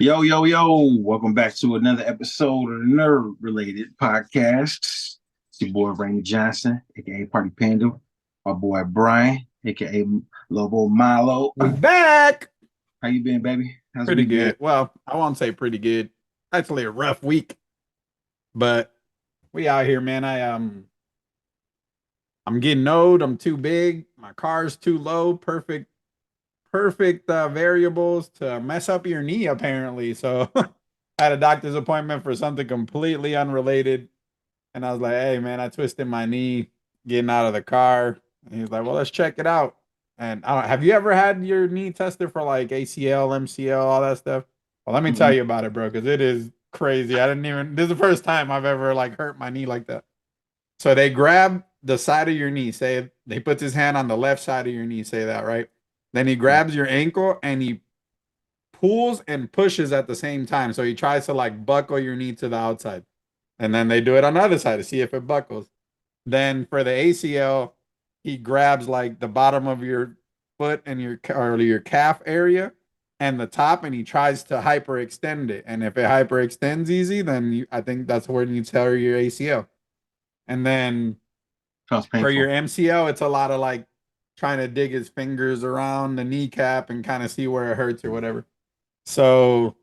Yo, yo, yo. Welcome back to another episode of the Nerd Related Podcast. It's your boy Raymond Johnson, aka Party Panda. My boy Brian, aka Lobo Milo. We back. How you been, baby? How's the Pretty week been? good. Well, I won't say pretty good. Actually, a rough week, but we out here, man. I'm getting old. I'm too big. My car's too low. Perfect variables to mess up your knee. Apparently, so I had a doctor's appointment for something completely unrelated, and I was like, "Hey, man, I twisted my knee getting out of the car." And he's like, "Well, let's check it out." And I don't, have you ever had your knee tested for like ACL, MCL, all that stuff? Well, let me tell Mhm. you about it, bro, because it is crazy. I didn't even. This is the first time I've ever like hurt my knee like that. So they grab the side of your knee. Say they puts his hand on the left side of your knee. Say that right. Then he grabs your ankle and he pulls and pushes at the same time. So he tries to like buckle your knee to the outside, and then they do it on the other side to see if it buckles. Then for the ACL, he grabs like the bottom of your foot and your calf area and the top, and he tries to hyperextend it. And if it hyperextends easy, then I think that's where you tear your ACL. And then Sounds for painful. your MCL, it's a lot of like trying to dig his fingers around the kneecap and kind of see where it hurts or whatever. So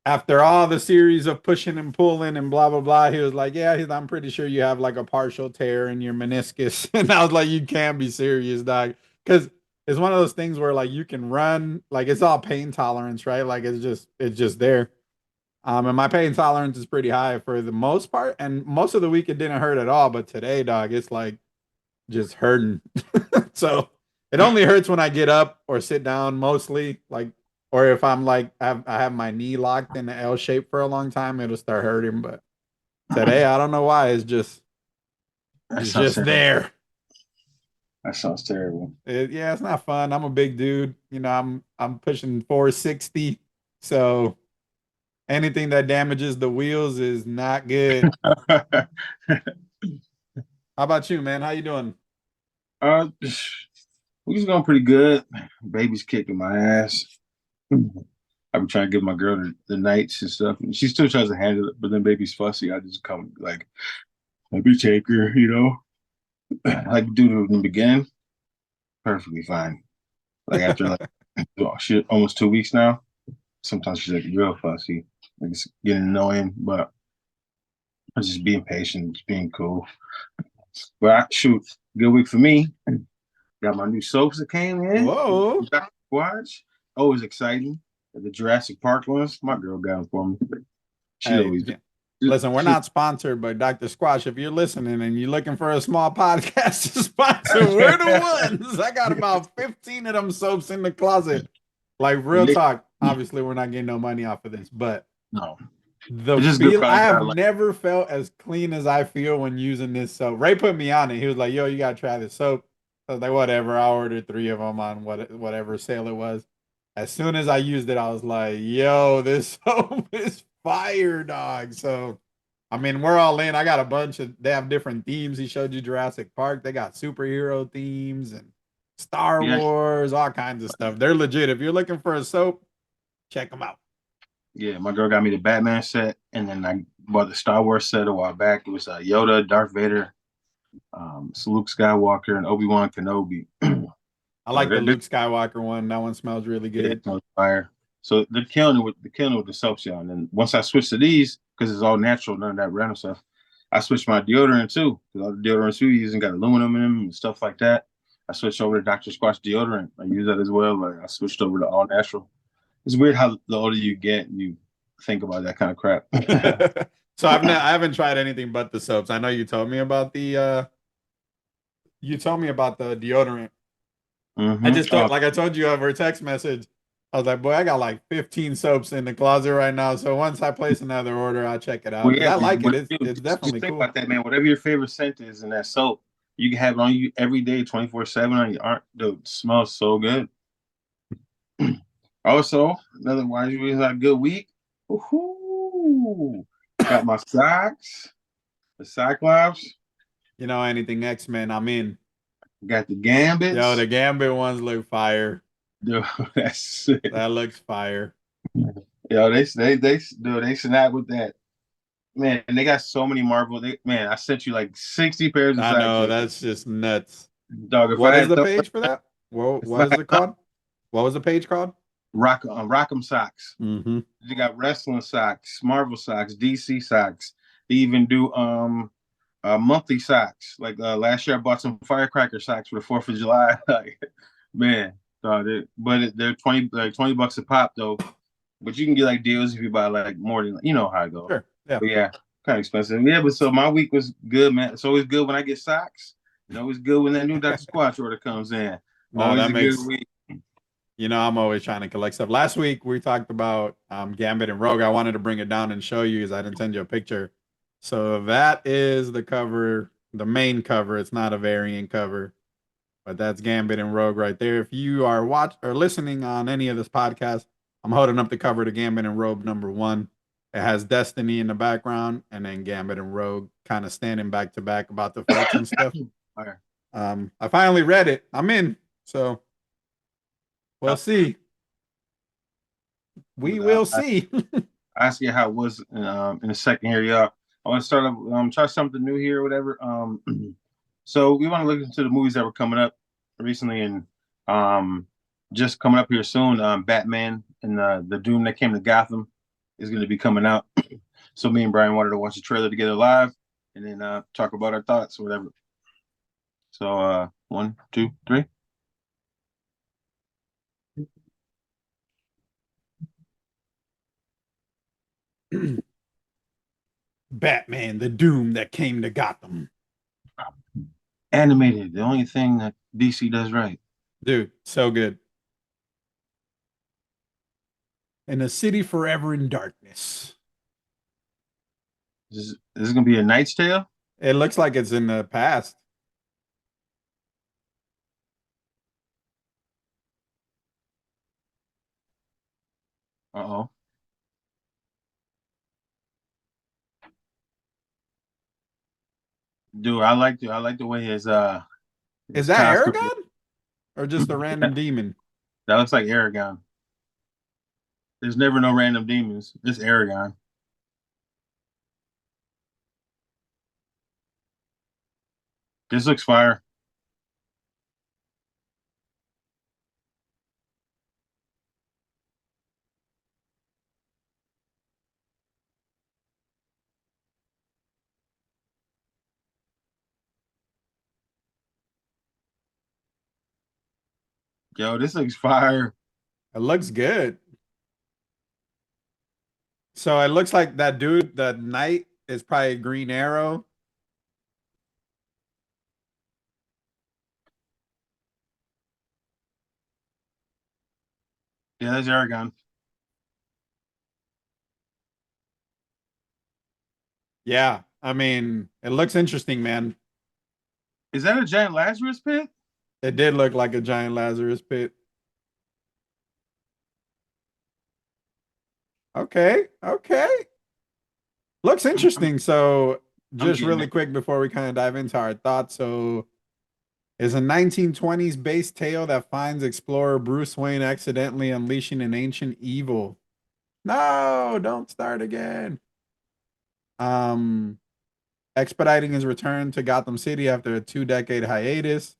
after all the series of pushing and pulling and blah blah blah, he was like, "Yeah, I'm pretty sure you have like a partial tear in your meniscus." And I was like, "You can't be serious, dog," because it's one of those things where like you can run, like it's all pain tolerance, right? Like it's just there. And my pain tolerance is pretty high for the most part, and most of the week it didn't hurt at all. But today, dog, it's like just hurting. So it only hurts when I get up or sit down mostly, like, or if I'm like I have my knee locked in the L shape for a long time, it'll start hurting. But today, I don't know why, That it's sounds just terrible. there. That sounds terrible. Yeah, it's not fun. I'm a big dude. I'm pushing 460, so anything that damages the wheels is not good. How about you, man? How you doing? uh, we was going pretty good. Baby's kicking my ass. I've been trying to give my girl the nights and stuff, and she still tries to handle it. But then baby's fussy. I just come like, let me take her. Like we do in the beginning, perfectly fine. Like after like oh, shit, almost 2 weeks now. Sometimes she's like real fussy, like it's getting annoying. But I'm just being patient, just being cool. But shoot, good week for me. Got my new soaps that came in. Whoa. Watch, always exciting. The Jurassic Park ones, my girl got them for me. She Hey, always, yeah. Listen, we're not sponsored by Dr. Squash. If you're listening and you're looking for a small podcast to sponsor, we're the ones. I got about 15 of them soaps in the closet. Like real talk. Obviously, we're not getting no money off of this, but no, the it's just good feel I product. I have like. never felt as clean as I feel when using this soap. Ray put me on it. He was like, "Yo, you gotta try this soap." I was like, "Whatever." I ordered 3 of them on whatever sale it was. As soon as I used it, I was like, "Yo, this soap is fire, dog." So, I mean, we're all in. I got a bunch of. They have different themes. He showed you Jurassic Park. They got superhero themes and Star Yeah, Wars, all kinds of stuff. They're legit. If you're looking for a soap, check them out. yeah. My girl got me the Batman set, and then I bought the Star Wars set a while back. It was Yoda, Darth Vader, it's Luke Skywalker, and Obi-Wan Kenobi. I So like the they're Luke Skywalker one. That one smells really yeah, good. on fire. So they're killing it with the soaps, y'all. And then once I switch to these, because it's all natural, none of that random stuff, I switched my deodorant too. Because all the deodorants we using got aluminum in them and stuff like that. I switched over to Dr. Squatch deodorant. I use that as well. Like I switched over to all natural. It's weird how the older you get, you think about that kind of crap. So I haven't tried anything but the soaps. I know you told me about the deodorant. I just Oh, thought, like I told you over a text message, I was like, boy, I got like 15 soaps in the closet right now. So once I place another order, I'll check it out well, because yeah. I like it. It's You it's just definitely think cool. about that, man. Whatever your favorite scent is in that soap, you can have it on you every day, 24/7 on your arm. Dude, it smells so good. Also, another wise we had a good week. Woohoo! Got my socks, the Cyclops, Anything X-Men, I'm in. got the Yo, Gambits. the Gambit ones look fire. Dude, that's sick. That looks fire. Yo, they snap with that. Man, and they got so many Marvel. Man, I sent you like 60 pairs of I socks. know Like, that's just nuts. dog, if What I is had the thought page for that? Well, it's what is like it called? What was the page called? Rock'em socks. Mm-hmm. You got wrestling socks, Marvel socks, DC socks. They even do monthly socks. Like last year, I bought some firecracker socks for the 4th of July. Like, man, they're 20 bucks a pop though. But you can get like deals if you buy like more than you know how I go. Sure. Yeah. But yeah, kind of expensive. Yeah, but so my week was good, man. It's always good when I get socks. And always good when that new Dr. Squatch order comes in. No, Always that a good makes week. I'm always trying to collect stuff. Last week we talked about Gambit and Rogue. I wanted to bring it down and show you because I didn't send you a picture. So that is the cover, the main cover. It's not a variant cover, but that's Gambit and Rogue right there. If you are watch or listening on any of this podcast, I'm holding up the cover to Gambit and Rogue #1. It has Destiny in the background, and then Gambit and Rogue kind of standing back to back about the fights and stuff. Okay. I finally read it. I'm in, so we'll How- see. We will see. I ask you how it was in a second here, y'all. I want to start up, try something new here or whatever. So we want to look into the movies that were coming up recently and um, just coming up here soon. Batman and the Doom that came to Gotham is going to be coming out. So me and Brian wanted to watch the trailer together live and then talk about our thoughts or whatever. So one, two, three. Batman, the Doom that came to Gotham. Animated, the only thing that DC does right. Dude, so good. In a city forever in darkness. This is going to be a Knight's Tale. It looks like it's in the past. Uh-oh. Dude, I like the way Is his that costume. Aragon? Or just a random demon? That looks like Aragon. There's never no random demons. It's Aragon. This looks fire. Yo, this looks fire. It looks good. So it looks like that dude, the knight, is probably Green Arrow. Yeah, that's Aragon. Yeah. I mean, it looks interesting, man. Is that a giant Lazarus pit? It did look like a giant Lazarus pit. Okay. Okay. Looks I'm interesting. So, I'm just getting really it. quick before we kind of dive into our thoughts. So, is a 1920s based tale that finds explorer Bruce Wayne accidentally unleashing an ancient evil. No, don't start again. Um, expediting his return to Gotham City after a 2-decade hiatus.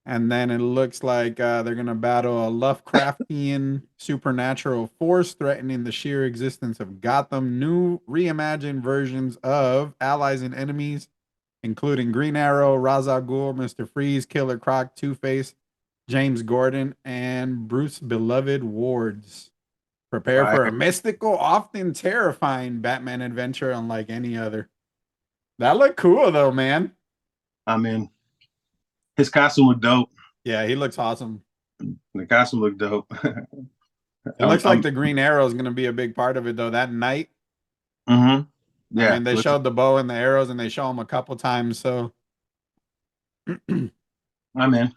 And then it looks like they're going to battle a Lovecraftian supernatural force threatening the sheer existence of Gotham. New reimagined versions of allies and enemies, including Green Arrow, Ra's al Ghul, Mr. Freeze, Killer Croc, Two Face, James Gordon, and Bruce Beloved Wards. Prepare for a Fire. mystical, often terrifying Batman adventure unlike any other. That looked cool though, man. I'm in. His costume looked dope. Yeah, he looks awesome. The costume looked dope. It looks like the Green Arrow is going to be a big part of it, though. That night, mm-hmm. I Yeah, mean, they looks, showed the bow and the arrows, and they show them a couple times. So I'm in.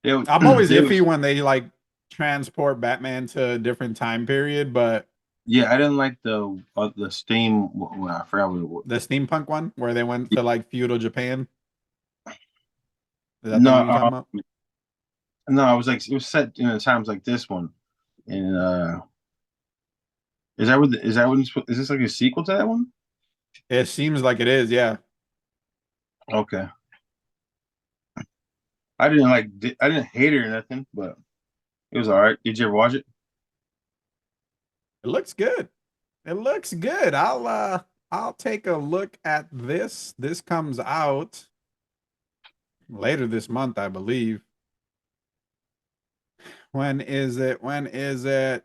I'm always It iffy was, when they like transport Batman to a different time period, but yeah, I didn't like the steam. Well, I forgot what it was. the steampunk one where they went to like feudal Japan, is that the No, one you're talking about? no, I was like, it was set in times like this one. And is that what is that what is this like a sequel to that one? It seems like it is, yeah. Okay. I didn't hate it or nothing, but it was all right. Did you ever watch it? It looks good. It looks good. I'll take a look at this. This comes out later this month, I believe. When is it? When is it?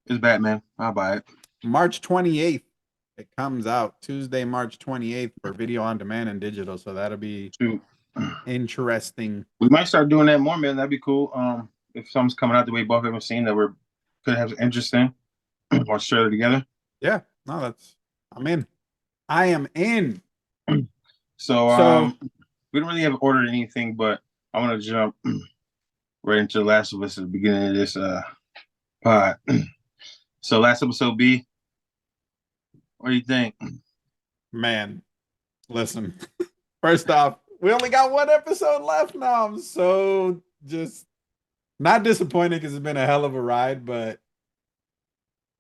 It's Batman. I'll buy it. March 28th. It comes out Tuesday, March 28th for video on demand and digital. So that'll be Shoot. interesting. We might start doing that more, man. That'd be cool. If something's coming out the way both haven't seen that we're could have interesting, watch trailer together. Yeah, no, I'm in. I am in. So So we don't really have ordered anything, but I want to jump right into The Last of Us at the beginning of this pod. So last episode B, what do you think? man, listen. First off, we only got one episode left now. I'm so just not disappointed because it's been a hell of a ride, but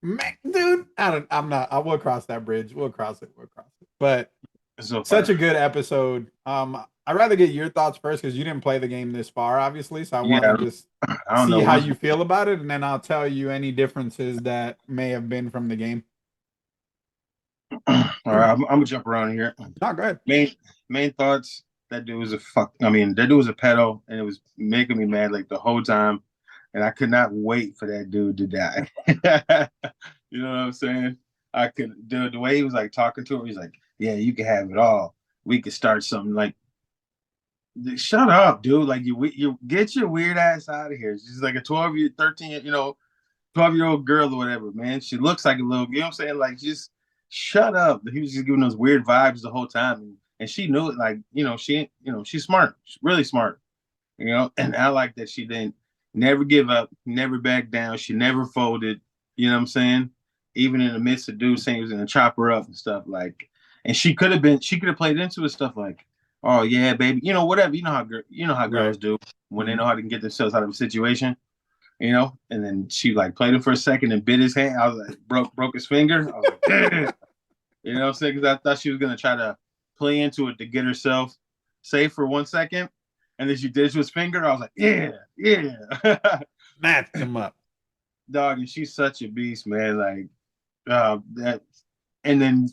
man, dude, I'm not. I will cross that bridge. We'll cross it. We'll cross it. But So such far, a good episode. I'd rather get your thoughts first because you didn't play the game this far, obviously. So I want to yeah, just I don't see know how what's. you feel about it, and then I'll tell you any differences that may have been from the game. All right, I'm gonna jump around here. Not good. Main thoughts. That dude was a fuck. I mean, that dude was a pedo, and it was making me mad like the whole time, and I could not wait for that dude to die. You know what I'm saying? I could, dude. The way he was like talking to him, he's like, "Yeah, you can have it all. We could start something." Like, shut up, dude. Like, you get your weird ass out of here. She's like a 12-year, 13, 12-year-old girl or whatever, man. She looks like a little, you know what I'm saying? Like, just shut up. He was just giving those weird vibes the whole time. And she knew it, like, she's smart. She's really smart, and I like that she didn't never give up, never back down. She never folded, you know what I'm saying? Even in the midst of dudes saying he was gonna chop her up and stuff, like, and she could have played into it stuff like, oh yeah, baby, whatever. You know how Right. girls do when they Mhm. know how to get themselves out of a situation, and then she like played him for a second and bit his hand. I was like, broke his finger. I was like, damn. You know what I'm saying? Because I thought she was gonna try to play into it to get herself safe for 1 second, and then she did it to his finger. I was like, yeah, yeah, Matched him up. dog. And she's such a beast, man. Like that, and then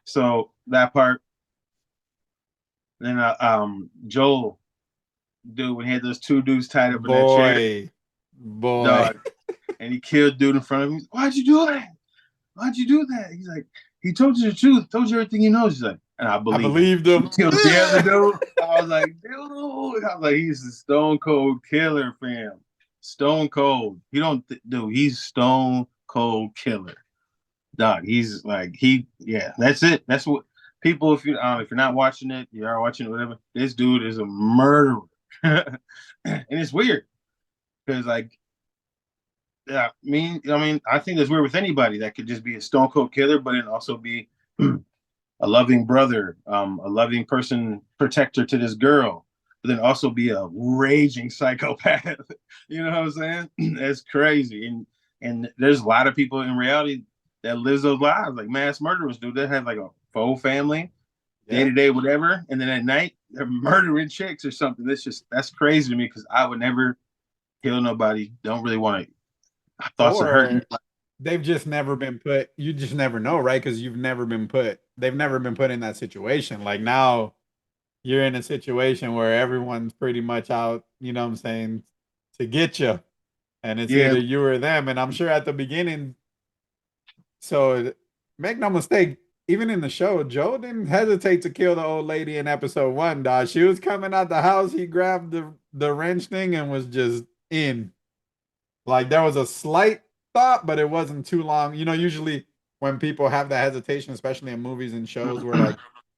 so that part. Then Joel, dude, when he had those two dudes tied up in that chair, Boy. dog, and he killed dude in front of him. Why'd you do that? Why'd you do that? He's like, he told you the truth, told you everything he knows. He's like, and I I believe him. believed He him. killed the other dude. I was like, dude. I was like, he's a stone cold killer, fam. Stone cold. He don't, dude. He's stone cold killer, dog. He's like yeah. That's it. That's what people. If you're not watching it, you are watching it, whatever. This dude is a murderer, and it's weird because like yeah, I think that's weird with anybody that could just be a stone cold killer, but then also be a loving brother, a loving person, protector to this girl, but then also be a raging psychopath. You know what I'm saying? That's crazy. And there's a lot of people in reality that lives those lives, like mass murderers do. They have like a full family, day Yeah. to day, whatever, and then at night they're murdering chicks or something. That's crazy to me because I would never kill nobody. Don't really want to thoughts of hurting. Or they've just never been put, you just never know, right? Because they've never been put in that situation. Like now you're in a situation where everyone's pretty much out, you know what I'm saying, to get you. And it's Yeah, either you or them. And I'm sure at the beginning, so make no mistake, even in the show, Joe didn't hesitate to kill the old lady in episode one, dog. She was coming out the house, he grabbed the wrench thing and was just in. Like there was a slight thought, but it wasn't too long. You know, usually when people have that hesitation, especially in movies and shows where like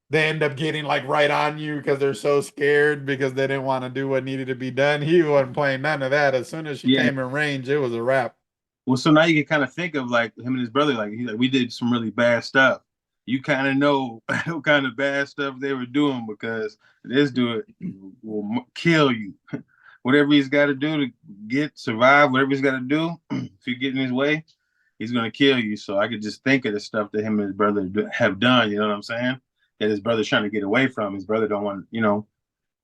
they end up getting like right on you because they're so scared because they didn't want to do what needed to be done. He wasn't playing none of that. As soon as she yeah. came in range, it was a wrap. Well, so now you can kind of think of like him and his brother, like he's like, we did some really bad stuff. You kind of know what kind of bad stuff they were doing because this dude will kill you. whatever he's got to do to get survive, whatever he's got to do. If you get in his way, he's gonna kill you. So I could just think of the stuff that him and his brother have done. You know what I'm saying? That his brother's trying to get away from. His brother don't want,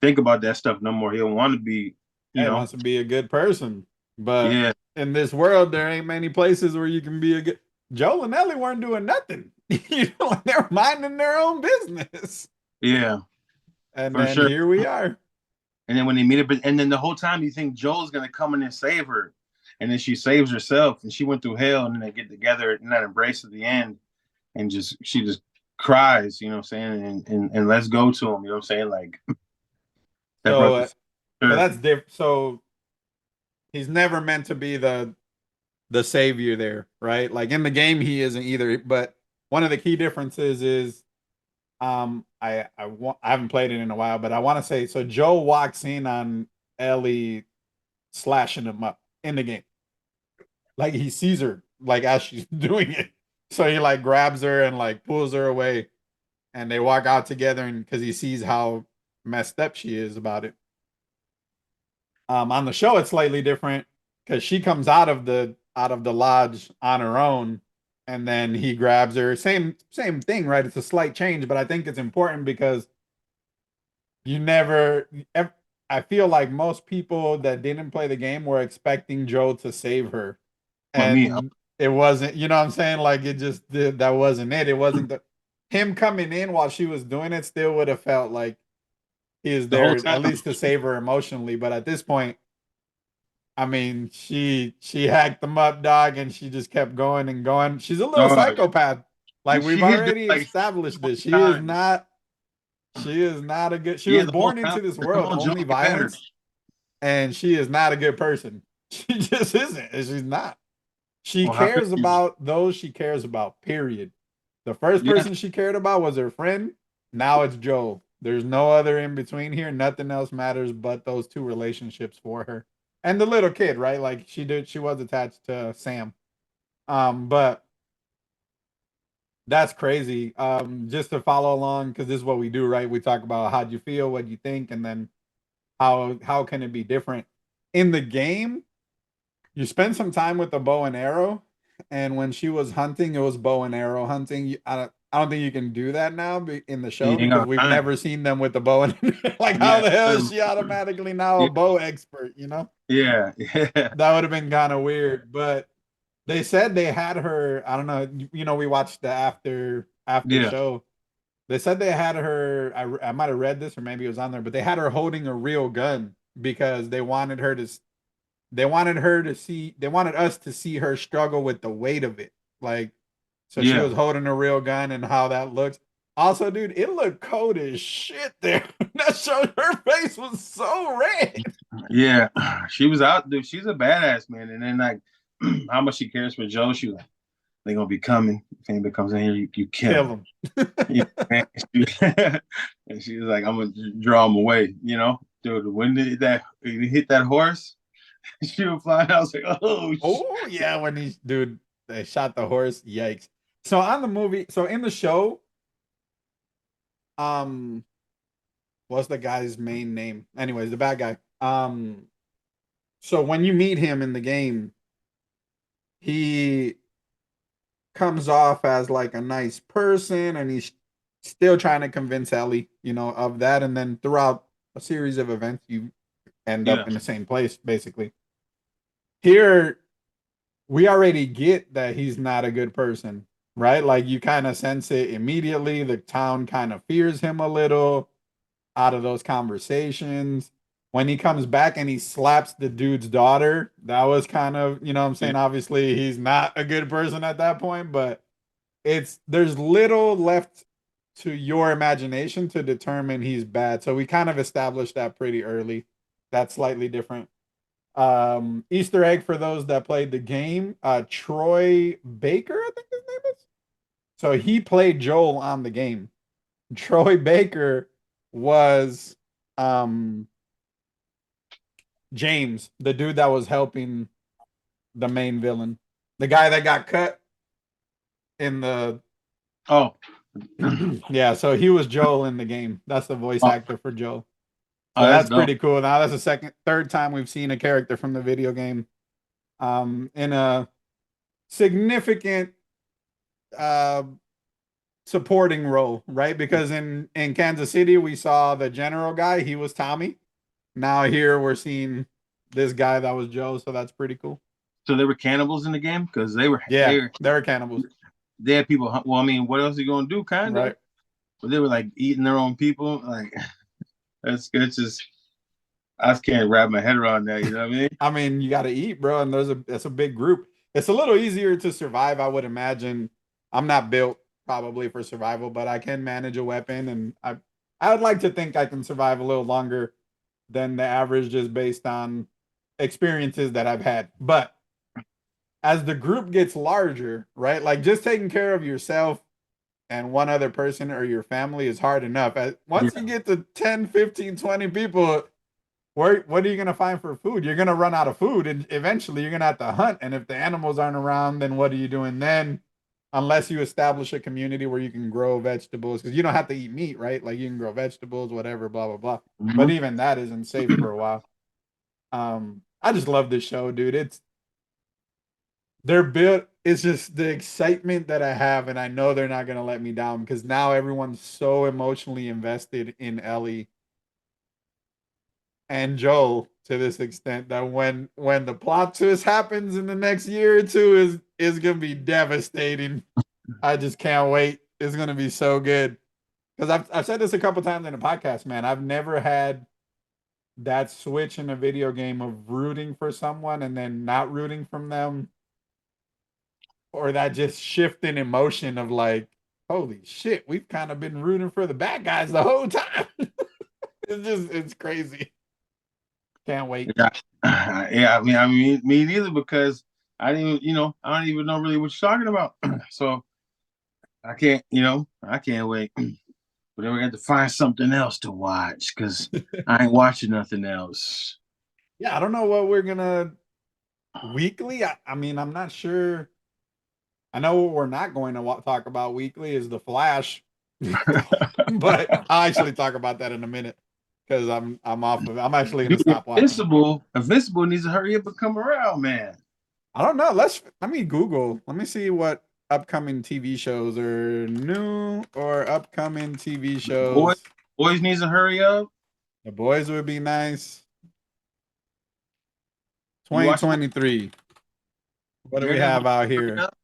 think about that stuff no more. He don't want to be, you He know, wants to be a good person, but yeah, in this world, there ain't many places where you can be a good. Joel and Ellie weren't doing nothing. They're minding their own business, yeah, and for then sure. here we are. And then when they meet up, and then the whole time you think Joel's gonna come in and save her, and then she saves herself, and she went through hell, and then they get together in that embrace at the end, and just she just cries, you know what I'm saying, and let's go to him, you know what I'm saying, like that So, brother. so Sure. that's different. So he's never meant to be the savior there, right? Like in the game, he isn't either. But one of the key differences is, I haven't played it in a while, but I want to say so. Joe walks in on Ellie slashing him up in the game, like he sees her like as she's doing it, so he like grabs her and like pulls her away, and they walk out together, and because he sees how messed up she is about it. On the show, it's slightly different because she comes out of the lodge on her own, and then he grabs her. Same thing, right? It's a slight change, but I think it's important because you never. I feel like most people that didn't play the game were expecting Joe to save her, Well, me, and it wasn't. You know what I'm saying? Like it just did. That wasn't it. It wasn't the him coming in while she was doing it. Still would have felt like he is the whole there at time. least to save her emotionally. But at this point, I mean, she hacked them up, dog, and she just kept going and going. She's a little Oh, psychopath. Like she we've hit them already like established this. She is times. not. She is not a good. She Yeah, was the whole born time into this the world whole Joe only get better. violence, and she is not a good person. She just isn't. And she's not. She Well, how could cares you? about those she cares about. Period. The first Yeah, person she cared about was her friend. Now it's Joel. There's no other in between here. Nothing else matters but those two relationships for her. And the little kid, right? Like she was attached to Sam. But that's crazy. Just to follow along, because this is what we do, right? We talk about how do you feel, what do you think, and then how can it be different. In the game, you spend some time with the bow and arrow, and when she was hunting, it was bow and arrow hunting. I don't think you can do that now in the you show ain't because got we've time. never seen them with the bow and like how Yeah, the hell is she automatically now a yeah, bow expert? You know yeah, yeah, that would have been kind of weird. But they said they had her. I don't know. We watched the after yeah, show. They said they had her. I might have read this or maybe it was on there, but they had her holding a real gun because they wanted us to see her struggle with the weight of it. Like, so she yeah, was holding a real gun and how that looks. Also, dude, it looked cold as shit there. That showed her face was so red. yeah. She was out, dude. She's a badass, man. And then like, how much she cares for Joe. She was like, they gonna be coming. If anybody comes in here, you kill Kill them. him. Yeah, man. And she was like, I'm gonna draw them away. Dude. When did that he hit that horse? She was flying. I was like, oh shit. Oh yeah, when he dude they shot the horse. Yikes. So on the movie, so in the show, um, what's the guy's main name? Anyways, the bad guy. So when you meet him in the game, he comes off as like a nice person and he's still trying to convince Ellie, of that. And then throughout a series of events, you end up Yeah, in the same place, basically. Here, we already get that he's not a good person, right? Like you kind of sense it immediately. The town kind of fears him a little out of those conversations. When he comes back and he slaps the dude's daughter, that was kind of, what I'm yeah, saying? Obviously, he's not a good person at that point, but there's little left to your imagination to determine he's bad. So we kind of established that pretty early. That's slightly different. Easter egg for those that played the game. Troy Baker, I think his name is. So he played Joel on the game. Troy Baker was um James, the dude that was helping the main villain. The guy that got cut in the oh, yeah, so he was Joel in the game. That's the voice oh, actor for Joel. Oh, So that's that's dope. pretty cool. Now that's the third time we've seen a character from the video game in a significant uh supporting role, right? Because in Kansas City we saw the general guy, he was Tommy. Now here we're seeing this guy that was Joe, so that's pretty cool. So they were cannibals in the game because they were Yeah, they were they were cannibals, they had people. Well, I mean, what else are you gonna do? Kinda, right? but they were like eating their own people. Like that's just I just can't wrap my head around that. You know what I mean? I mean, you got to eat, bro, and that's a big group. It's a little easier to survive, I would imagine. I'm not built probably for survival, but I can manage a weapon, and I would like to think I can survive a little longer than the average just based on experiences that I've had. But as the group gets larger, right? Like just taking care of yourself and one other person or your family is hard enough. Once you Yeah. get to 10, 15, 20 people, what are you gonna find for food? You're gonna run out of food, and eventually you're gonna have to hunt. And if the animals aren't around, then what are you doing then? Unless you establish a community where you can grow vegetables, because you don't have to eat meat, right? Like you can grow vegetables, whatever, blah blah blah. But Mhm. even that isn't safe for a while. I just love this show, dude. They're built. It's just the excitement that I have, and I know they're not gonna let me down because now everyone's so emotionally invested in Ellie and Joel to this extent that when the plot twist happens in the next year or two is gonna be devastating. I just can't wait. It's gonna be so good. Because I've said this a couple times in the podcast, man. I've never had that switch in a video game of rooting for someone and then not rooting from them, or that just shift in emotion of like, holy shit, we've kind of been rooting for the bad guys the whole time. It's crazy. Can't wait. Yeah, yeah. I mean, me neither because I didn't. I don't even know really what you're talking about. So I can't. I can't wait. But then we got to find something else to watch because I ain't watching nothing else. Yeah, I don't know what we're gonna weekly. I mean, I'm not sure. I know what we're not going to talk about weekly is the Flash, but I'll actually talk about that in a minute because I'm off of. I'm actually gonna Dude, stop watching. Invincible needs to hurry up and come around, man. I don't know. Let me Google. Let me see what upcoming TV shows or new or upcoming TV Boy, shows. boys needs to hurry up. The Boys would be nice. You watch it? 2023. What do we Daredevil have needs out to hurry here? up.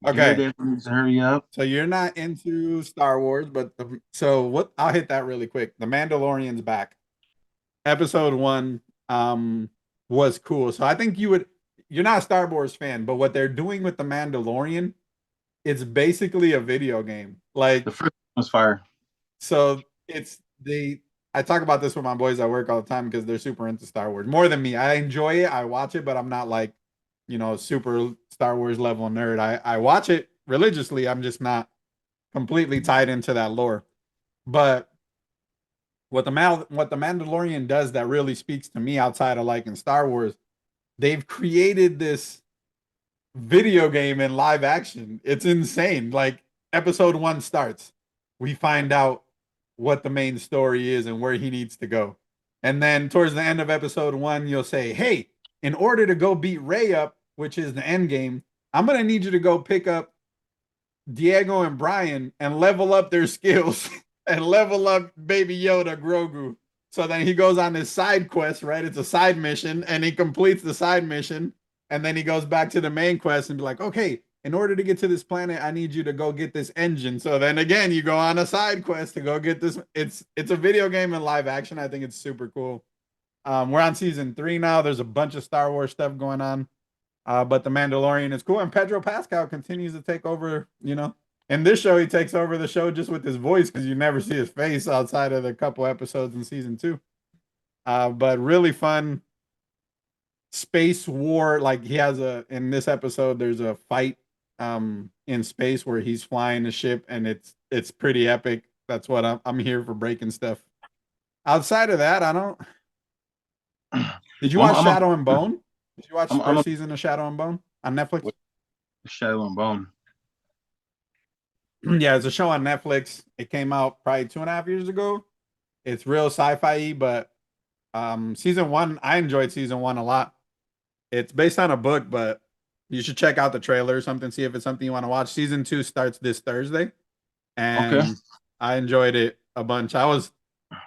Okay. Daredevil needs to hurry up. So you're not into Star Wars, but so what? I'll hit that really quick. The Mandalorian's back. Episode one was cool. So I think you would. You're not a Star Wars fan, but what they're doing with the Mandalorian, it's basically a video game. Like The first one was fire. so, it's the. I talk about this with my boys at work all the time because they're super into Star Wars more than me. I enjoy it. I watch it, but I'm not like super Star Wars level nerd. I watch it religiously. I'm just not completely tied into that lore. But what the Mandalorian does that really speaks to me outside of like in Star Wars, they've created this video game in live action. It's insane. Like episode 1 starts, we find out what the main story is and where he needs to go. And then towards the end of episode 1, you'll say, "Hey, in order to go beat Ray up, which is the end game, I'm going to need you to go pick up Diego and Brian and level up their skills and level up Baby Yoda Grogu." So then he goes on this side quest, right? It's a side mission, and he completes the side mission, and then he goes back to the main quest and be like, "Okay, in order to get to this planet, I need you to go get this engine." So then again, you go on a side quest to go get this. It's a video game in live action. I think it's super cool. We're on season 3 now. There's a bunch of Star Wars stuff going on. But the Mandalorian is cool, and Pedro Pascal continues to take over. In this show, he takes over the show just with his voice because you never see his face outside of the couple episodes in season 2. But really fun space war. Like he has in this episode, there's a fight in space where he's flying the ship, and it's pretty epic. That's what I'm here for, breaking stuff. Outside of that, I don't. Did you Well, watch Shadow and Bone? Did you watch the I'm first a season of Shadow and Bone on Netflix? Shadow and Bone. Yeah, it's a show on Netflix. It came out probably 2.5 years ago. It's real sci-fi, but season one, I enjoyed season one a lot. It's based on a book, but you should check out the trailer or something, see if it's something you want to watch. Season two starts this Thursday, Okay. and I enjoyed it a bunch. I was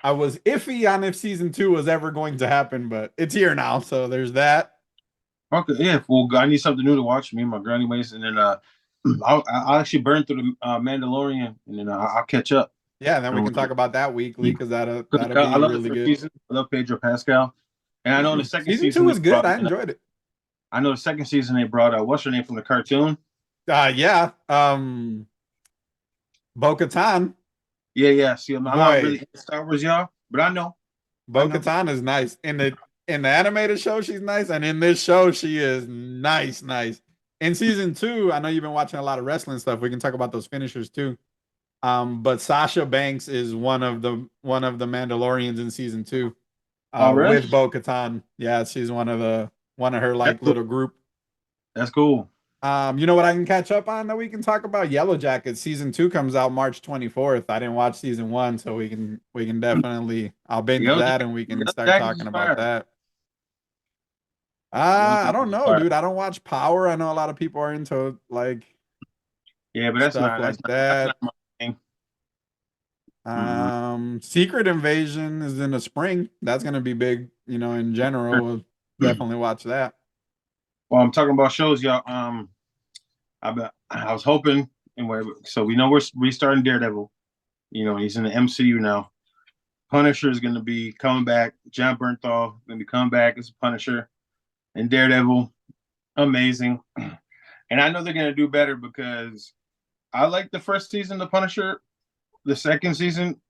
iffy on if season two was ever going to happen, but it's here now, so there's that. Okay. Yeah. Well, I need something new to watch. Me and my girl, anyways, and then I'll actually burn through the Mandalorian, and then I'll catch up. Yeah, and then we And can talk about that weekly because that'll I be love the really first good. season. I love Pedro Pascal, and I know in the second Season two season they was good. brought I in. enjoyed it. I know the second season they brought what's her name from the cartoon? Yeah. Bo-Katan, Yeah, yeah. See, I'm not really boy, into Star Wars, y'all, but I know. Bo-Katan is nice. In the animated show, she's nice, and in this show, she is nice, nice. In season two, I know you've been watching a lot of wrestling stuff. We can talk about those finishers too. But Sasha Banks is one of the Mandalorians in season two. All right, With Bo-Katan. Yeah, she's one of her that's like cool. little group. That's cool. You know what I can catch up on that we can talk about? Yellow Jackets season two comes out March 24th. I didn't watch season one, so we can definitely I'll binge that and we can Yellow start Jackets talking is about fire. that. Yellow I Jackets don't is know, fire. dude. I don't watch Power. I know a lot of people are into like Yeah, but stuff like that's that. not my thing. Mm-mm. Secret Invasion is in the spring. That's gonna be big, in general. We'll definitely watch that. Well, I'm talking about shows, y'all. I was hoping, so we know we're restarting Daredevil. You know, he's in the MCU now. Punisher is going to be coming back. John Bernthal going to be coming back as Punisher, and Daredevil, amazing. And I know they're going to do better because I like the first season of Punisher. The second season,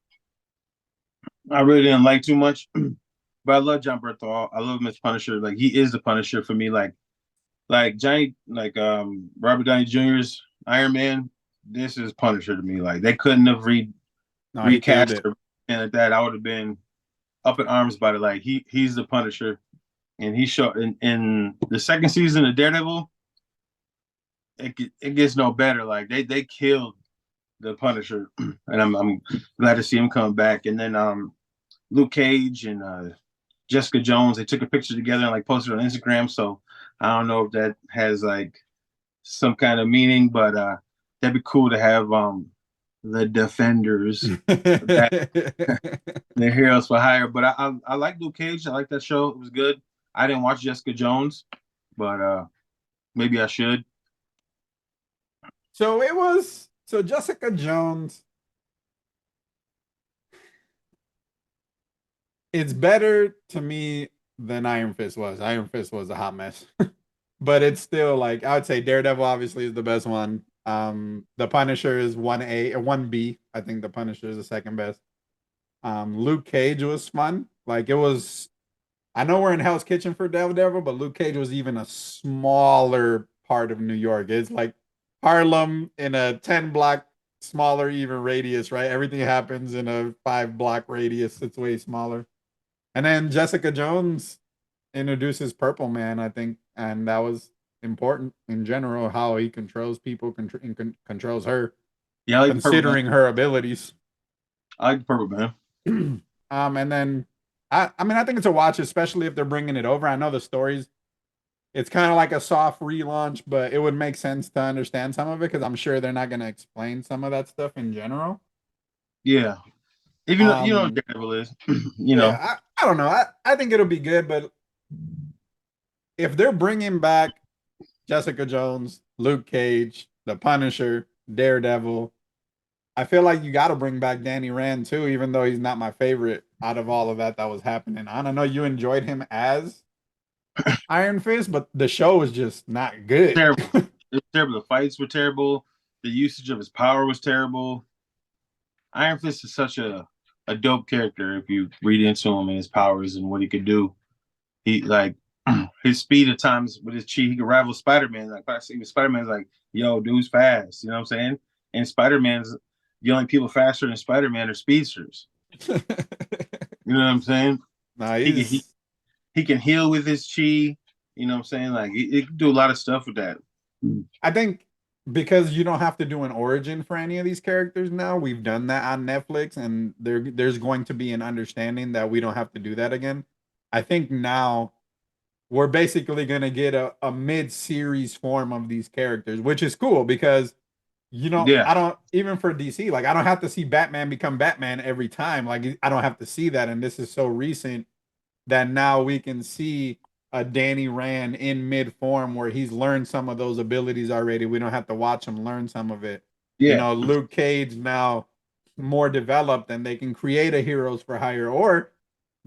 I really didn't like too much, but I love John Bernthal. I love him as Punisher. Like he is the Punisher for me. Like Johnny, like Robert Downey Jr.'s Iron Man. This is Punisher to me. Like they couldn't have No, he killed recast it. or and like that. I would have been up in arms about it. Like he's the Punisher, and he showed in the second season of Daredevil. It gets no better. Like they killed the Punisher, and I'm glad to see him come back. And then Luke Cage and Jessica Jones, they took a picture together and like posted on Instagram. So I don't know if that has like some kind of meaning, but that'd be cool to have the Defenders back, the heroes for hire. But I like Luke Cage. I like that show. It was good. I didn't watch Jessica Jones, but maybe I should. So Jessica Jones, it's better to me than Iron Fist was. Iron Fist was a hot mess. But it's still like I would say Daredevil obviously is the best one. The Punisher is 1A or 1B. I think the Punisher is the second best. Luke Cage was fun. Like it was I know we're in Hell's Kitchen for Daredevil, but Luke Cage was even a smaller part of New York. It's like Harlem in a 10 block smaller even radius, right? Everything happens in a 5 block radius. It's way smaller. And then Jessica Jones introduces Purple Man, I think, and that was important in general how he controls people, controls her, Yeah, I like the Purple Man. considering her abilities. I like the Purple Man. And then I mean, I think it's a watch, especially if they're bringing it over. I know the stories. It's kind of like a soft relaunch, but it would make sense to understand some of it because I'm sure they're not going to explain some of that stuff in general. Yeah, even though you know what Um, Daredevil is, you yeah, know. I don't know. I think it'll be good, but if they're bringing back Jessica Jones, Luke Cage, The Punisher, Daredevil, I feel like you got to bring back Danny Rand too, even though he's not my favorite out of all of that was happening. I don't know. You enjoyed him as Iron Fist, but the show was just not good. Terrible. It was terrible. The fights were terrible. The usage of his power was terrible. Iron Fist is such a dope character if you read into him and his powers and what he could do. He like his speed at times with his chi, he could rival Spider Man. Like I see Spider Man's like, yo, dude's fast. You know what I'm saying? And Spider Man's the only people faster than Spider Man are speedsters. You know what I'm saying? Nah, He can he can heal with his chi. You know what I'm saying? Like he can do a lot of stuff with that. I think because you don't have to do an origin for any of these characters now. We've done that on Netflix, and there's going to be an understanding that we don't have to do that again. I think now we're basically going to get a mid-series form of these characters, which is cool because Yeah, I don't, even for DC, like I don't have to see Batman become Batman every time. Like I don't have to see that, and this is so recent that now we can see a Danny Rand in mid form where he's learned some of those abilities already. We don't have to watch him learn some of it. yeah, Luke Cage now more developed, and they can create a heroes for hire, or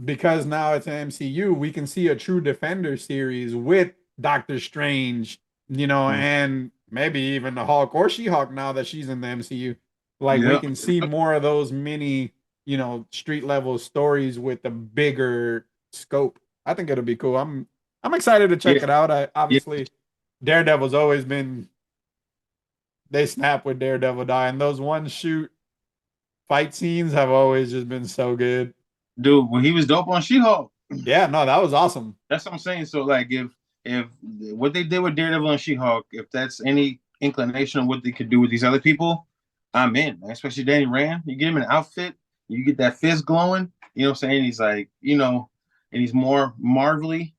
because now it's an MCU, we can see a True Defender series with Doctor Strange, mm, and maybe even the Hulk or She-Hulk now that she's in the MCU. Like we yeah, can see more of those mini, street level stories with a bigger scope. I think it'll be cool. I'm excited to check yeah, it out. I yeah. obviously Daredevil's always been, they snap with Daredevil die, and those one shoot fight scenes have always just been so good. Dude, when he was dope on She-Hulk, Yeah, no, that was awesome. that's what I'm saying. So like, if what they did with Daredevil and She-Hulk, if that's any inclination of what they could do with these other people, I'm in. Man. Especially Danny Rand, you get him an outfit, you get that fist glowing. You know what I'm saying? He's like, and he's more marvelly.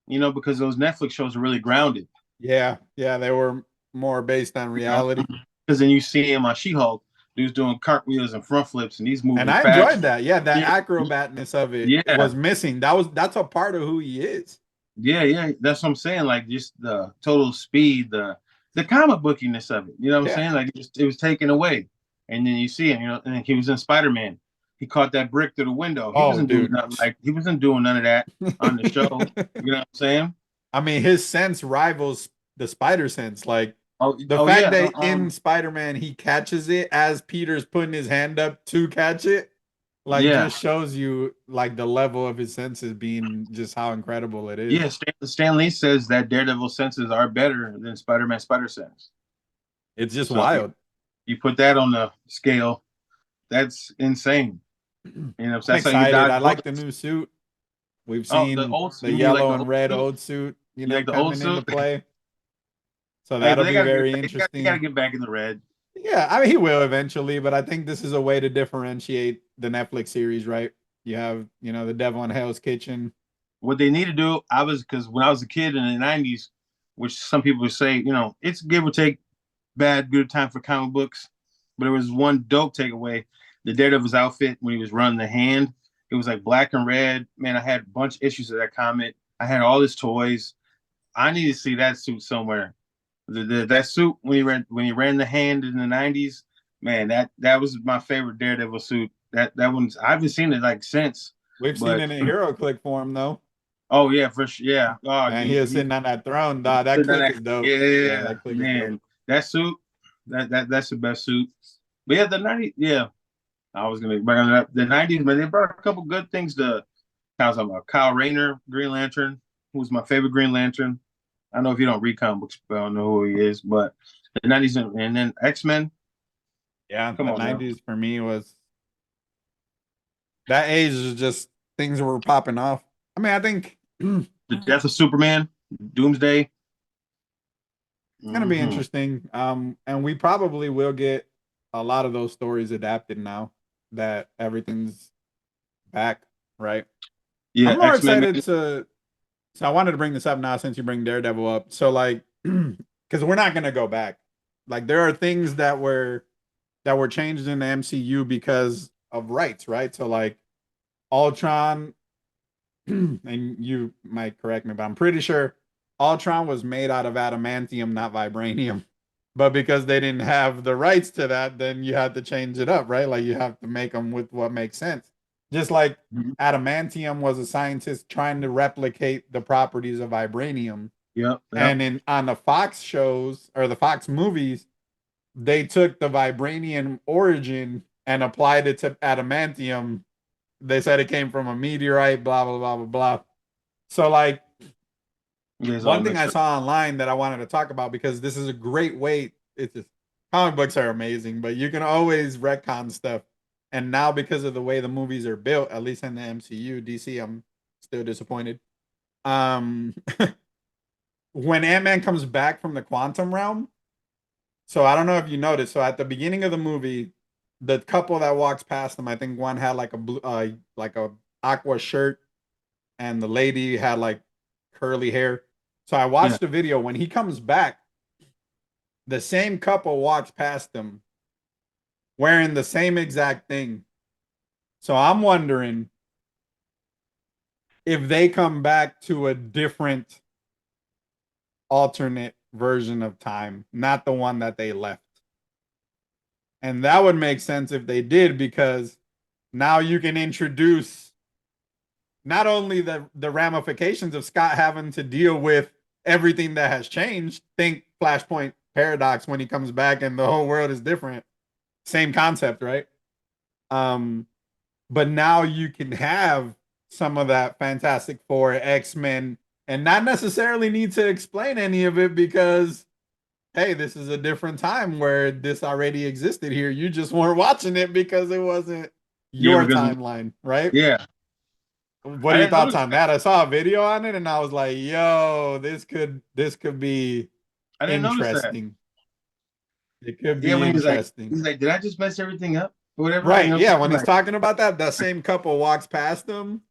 Because those Netflix shows are really grounded. Yeah, yeah, they were more based on You know, reality. because then you see him on She-Hulk, dude's doing cartwheels and front flips, and he's And moving I fast. enjoyed that. Yeah, that Yeah, acrobatness of it yeah, was missing. That's a part of who he is. yeah, yeah. That's what I'm saying. Like just the total speed, the comic bookiness of it. You know what I'm Yeah. saying? Like it was taken away, and then you see him. And he was in Spider-Man. He caught that brick through the window. He Oh, wasn't doing dude. nothing like he wasn't doing none of that on the show. You know what I'm saying? I mean, his sense rivals the spider sense. Like Oh, the oh fact yeah. that in Spider-Man he catches it as Peter's putting his hand up to catch it, like Yeah, just shows you like the level of his senses being just how incredible it is. yeah. Stan Lee says that Daredevil senses are better than Spider-Man Spider Sense. It's just So wild. you put that on the scale, that's insane. So I'm that's how you excited. dodge I like the bullets. new suit. We've Oh, the seen old the you mean like yellow the and old red suit? old suit, You like the old coming into suit? play. So Hey, but that'll they be gotta get very they gotta interesting. get back in the red. Yeah, I mean he will eventually, but I think this is a way to differentiate the Netflix series, right? You have, the Devil in Hell's Kitchen. What they need to do, I was because when I was a kid in the '90s, which some people would say, it's give or take bad, good time for comic books. But there was one dope takeaway: the Daredevil's outfit when he was running the hand. It was like black and red. Man, I had a bunch of issues of that comic. I had all his toys. I need to see that suit somewhere. That suit when he ran the hand in the '90s, man, that was my favorite Daredevil suit. That one's I haven't seen it like since, We've seen but it in Hero Click form though. oh yeah, for sure, yeah. Oh, Man, he was sitting on that throne. Dog, that click is dope. Yeah, yeah, that click is dope. man, that suit, that's the best suit. But yeah, the '90s, yeah. I was gonna bring it up. The '90s, man, they brought a couple good things to. I was talking about Kyle Rayner, Green Lantern, who's my favorite Green Lantern. I know if you don't read comic books, but I don't know who he is. But the '90s and then X-Men. Yeah, Come the on now. 90s for me was that age is just things were popping off. I mean, I think it's The Death of Superman, Doomsday. gonna be Hmm. interesting. And we probably will get a lot of those stories adapted now that everything's back, right? Yeah, I'm more X-Men. excited to. So I wanted to bring this up now since you bring Daredevil up. So like, because we're not gonna go back. Like there are things that were changed in the MCU because of rights, right? So like Ultron, and you might correct me, but I'm pretty sure Ultron was made out of adamantium, not vibranium. But because they didn't have the rights to that, then you had to change it up, right? Like you have to make them with what makes sense. Just like Mhm. adamantium was a scientist trying to replicate the properties of vibranium. Yep, yep. And on the Fox shows or the Fox movies, they took the vibranium origin and applied it to adamantium. They said it came from a meteorite, blah, blah, blah, blah, blah. So, like, You guys all one thing mixed I up. saw online that I wanted to talk about because this is a great way. It's just comic books are amazing, but you can always retcon stuff. And now, because of the way the movies are built, at least in the MCU, DC, I'm still disappointed. Um, when Ant Man comes back from the quantum realm, So I don't know if you noticed. So at the beginning of the movie, the couple that walks past them, I think one had like a blue, like a aqua shirt, and the lady had like curly hair. So I Yeah. watched the video. When he comes back, the same couple walks past them wearing the same exact thing. So I'm wondering if they come back to a different alternate version of time, not the one that they left. And that would make sense if they did, because now you can introduce not only the ramifications of Scott having to deal with everything that has changed. Think Flashpoint paradox when he comes back and the whole world is different. Same concept, right? Um, but now you can have some of that Fantastic Four, X-Men, and not necessarily need to explain any of it, because hey, this is a different time where this already existed here. You just weren't watching it because it wasn't Yeah, your because timeline, right? yeah, What I are your didn't thoughts notice on that. that? I saw a video on it and I was like, yo, this could be I didn't notice that. interesting. It could Yeah, be when interesting. he's like, did I just mess everything up or whatever? You Right. know what Yeah. I'm When saying? he's Like, talking about that, that same couple walks past them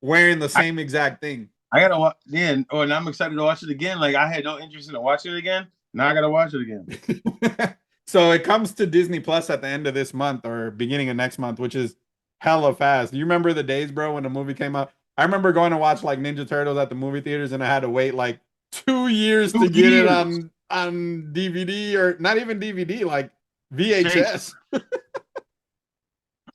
wearing the I, same exact thing. I gotta watch. Yeah, and I'm excited to watch it again. Like, I had no interest in watching it again. Now I gotta watch it again. So it comes to Disney Plus at the end of this month or beginning of next month, which is hella fast. You remember the days, bro, when the movie came out? I remember going to watch like Ninja Turtles at the movie theaters, and I had to wait like 2 years to Two get it years on DVD, or not even DVD, like straight. VHS.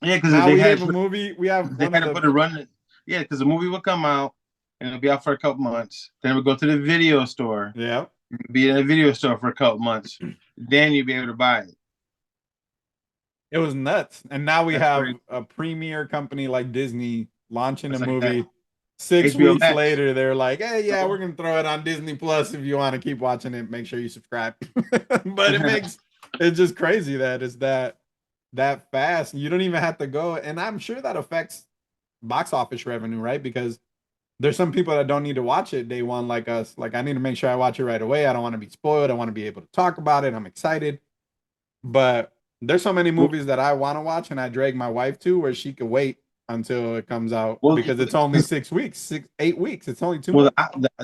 Yeah, because Now we have a movie. We have they one had of to the put a run. Yeah, because the movie would come out and it'll be out for a couple months. Then it would go to the video store, yeah. be in a video store for a couple months. Then you'd be able to buy it. It was nuts. And now we That's have crazy. a premier company like Disney launching a It's like that. movie. Six HBO weeks Max. later, they're like, hey, yeah, we're So, going to throw it on Disney Plus. If you want to keep watching it, make sure you subscribe. But it's just crazy that it's that fast. You don't even have to go. And I'm sure that affects box office revenue, right? Because there's some people that don't need to watch it day one like us. Like, I need to make sure I watch it right away. I don't want to be spoiled. I want to be able to talk about it. I'm excited. But there's so many well, movies that I want to watch and I drag my wife to, where she could wait until it comes out, well, because it's only 6 weeks, 8 weeks. It's only 2 months.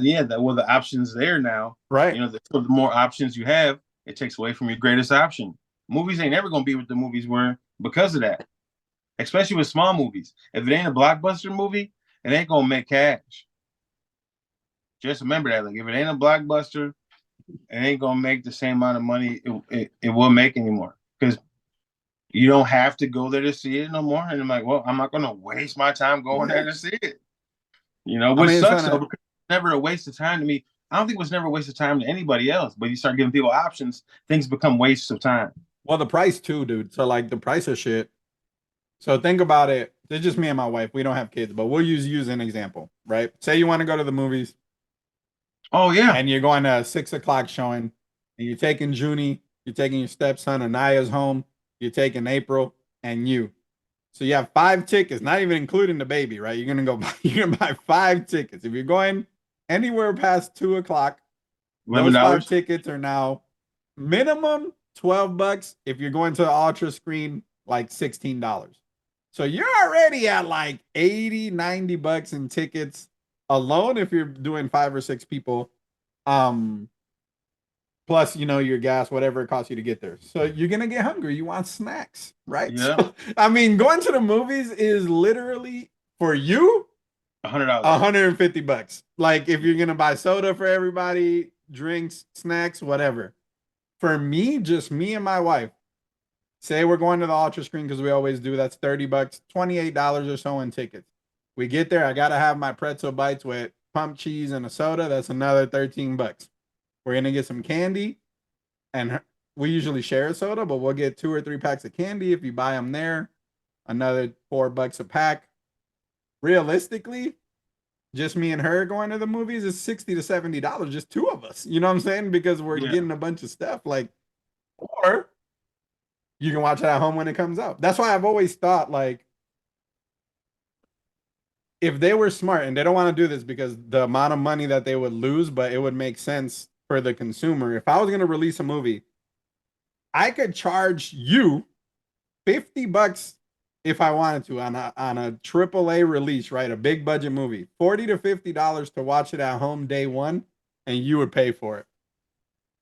yeah, the options there now. Right. You know, the more options you have, it takes away from your greatest option. Movies ain't ever gonna be what the movies were because of that. Especially with small movies. If it ain't a blockbuster movie, it ain't gonna make cash. Just remember that. Like, if it ain't a blockbuster, it ain't gonna make the same amount of money it will make anymore. Because you don't have to go there to see it no more. And I'm like, well, I'm not gonna waste my time going there Yeah. to see it. You know, I which mean, it's sucks though, gonna, because it's never a waste of time to me. I don't think it was never a waste of time to anybody else, but you start giving people options, things become wastes of time. well, the price too, dude. So, like, the price of shit. So, think about it. It's just me and my wife. We don't have kids, but we'll use an example, right? Say you want to go to the movies Oh yeah. and you're going to a 6 o'clock showing, and you're taking Junie, you're taking your stepson, Anaya's home, you're taking April, and you. So you have 5 tickets, not even including the baby, right? You're gonna go buy, you're gonna buy 5 tickets. If you're going anywhere past 2 o'clock, those five $11. tickets are now minimum $12. If you're going to the ultra screen, like $16. So you're already at like 80, $90 in tickets alone if you're doing 5 or 6 people. Um, plus your gas, whatever it costs you to get there. So you're gonna get hungry, you want snacks, right? Yeah. So I mean, going to the movies is literally for you $100. $150. Like, if you're gonna buy soda for everybody, drinks, snacks, whatever. For me, just me and my wife, say we're going to the ultra screen, because we always do, that's $30, $28 or so in tickets. We get there, I gotta have my pretzel bites with pump cheese and a soda, that's another $13. We're gonna get some candy, and we usually share a soda, but we'll get 2 or 3 packs of candy if you buy them there. Another $4 a pack. Realistically, just me and her going to the movies is $60 to $70, just two of us. You know what I'm saying? Because we're Yeah. getting a bunch of stuff. Like, or you can watch it at home when it comes out. That's why I've always thought, like, if they were smart, and they don't want to do this because the amount of money that they would lose, but it would make sense for the consumer. If I was going to release a movie I could charge you $50 if I wanted to on a AAA release, right? A big budget movie, $40 to $50 to watch it at home day one, and you would pay for it.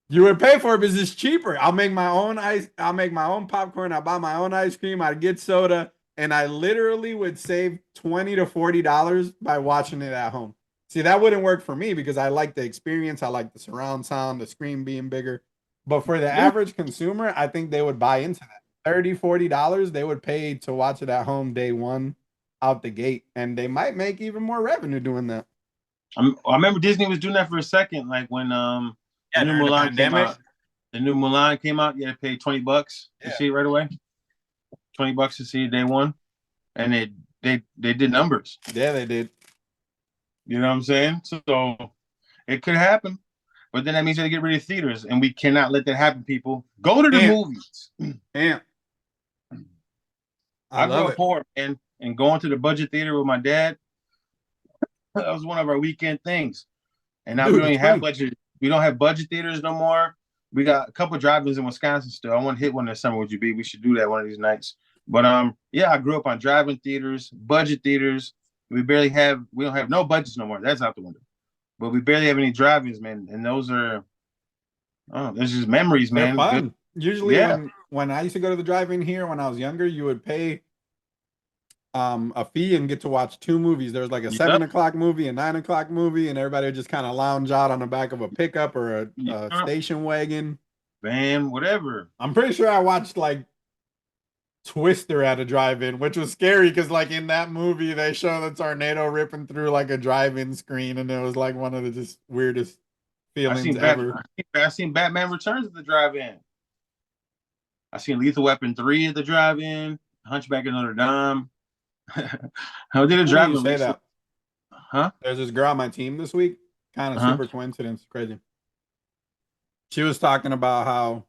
You would pay for it because it's cheaper. I'll make my own ice. I'll make my own popcorn. I buy my own ice cream. I'd get soda, and I literally would save $20 to $40 by watching it at home. See, that wouldn't work for me because I like the experience. I like the surround sound, the screen being bigger. But for the Yeah. average consumer, I think they would buy into that. $30 $40 they would pay to watch it at home day one out the gate. And they might make even more revenue doing that. I remember Disney was doing that for a second, like when the Yeah, new during the Mulan came pandemic. out. The new Mulan came out. You had to pay $20 to Yeah. see it right away. $20 to see it day one, and they did numbers. Yeah, they did. You know what I'm saying? So it could happen, but then that means you got to get rid of theaters, and we cannot let that happen. People go to the Can't. movies. Can't. I I grew love up it. poor, and going to the budget theater with my dad, that was one of our weekend things. And now we Dude, don't it's even have funny. budget. We don't have budget theaters no more. We got a couple drive-ins in Wisconsin still. I want to hit one this summer. Would you be? We should do that one of these nights. But yeah, I grew up on drive-in theaters, budget theaters. We don't have no budgets no more. That's out the window. But we barely have any drive-ins, man. And those are, oh, there's just memories, They're man. Good. fun. Usually Yeah. when I used to go to the drive-in here when I was younger, you would pay a fee and get to watch two movies. There was like a Yep. 7 o'clock movie, a 9 o'clock movie, and everybody would just kind of lounge out on the back of a pickup or a Yep. station wagon. Van, whatever. I'm pretty sure I watched like Twister at a drive-in, which was scary because like in that movie they show the tornado ripping through like a drive-in screen, and it was like one of the just weirdest I feelings seen Batman. ever. I seen Batman Returns at the drive-in. I seen Lethal Weapon 3 at the drive-in. Hunchback of Notre Dame. I did a Funny you drive-in say recently. that. Huh? There's this girl on my team this week. Kind of Uh-huh. super coincidence, crazy. She was talking about how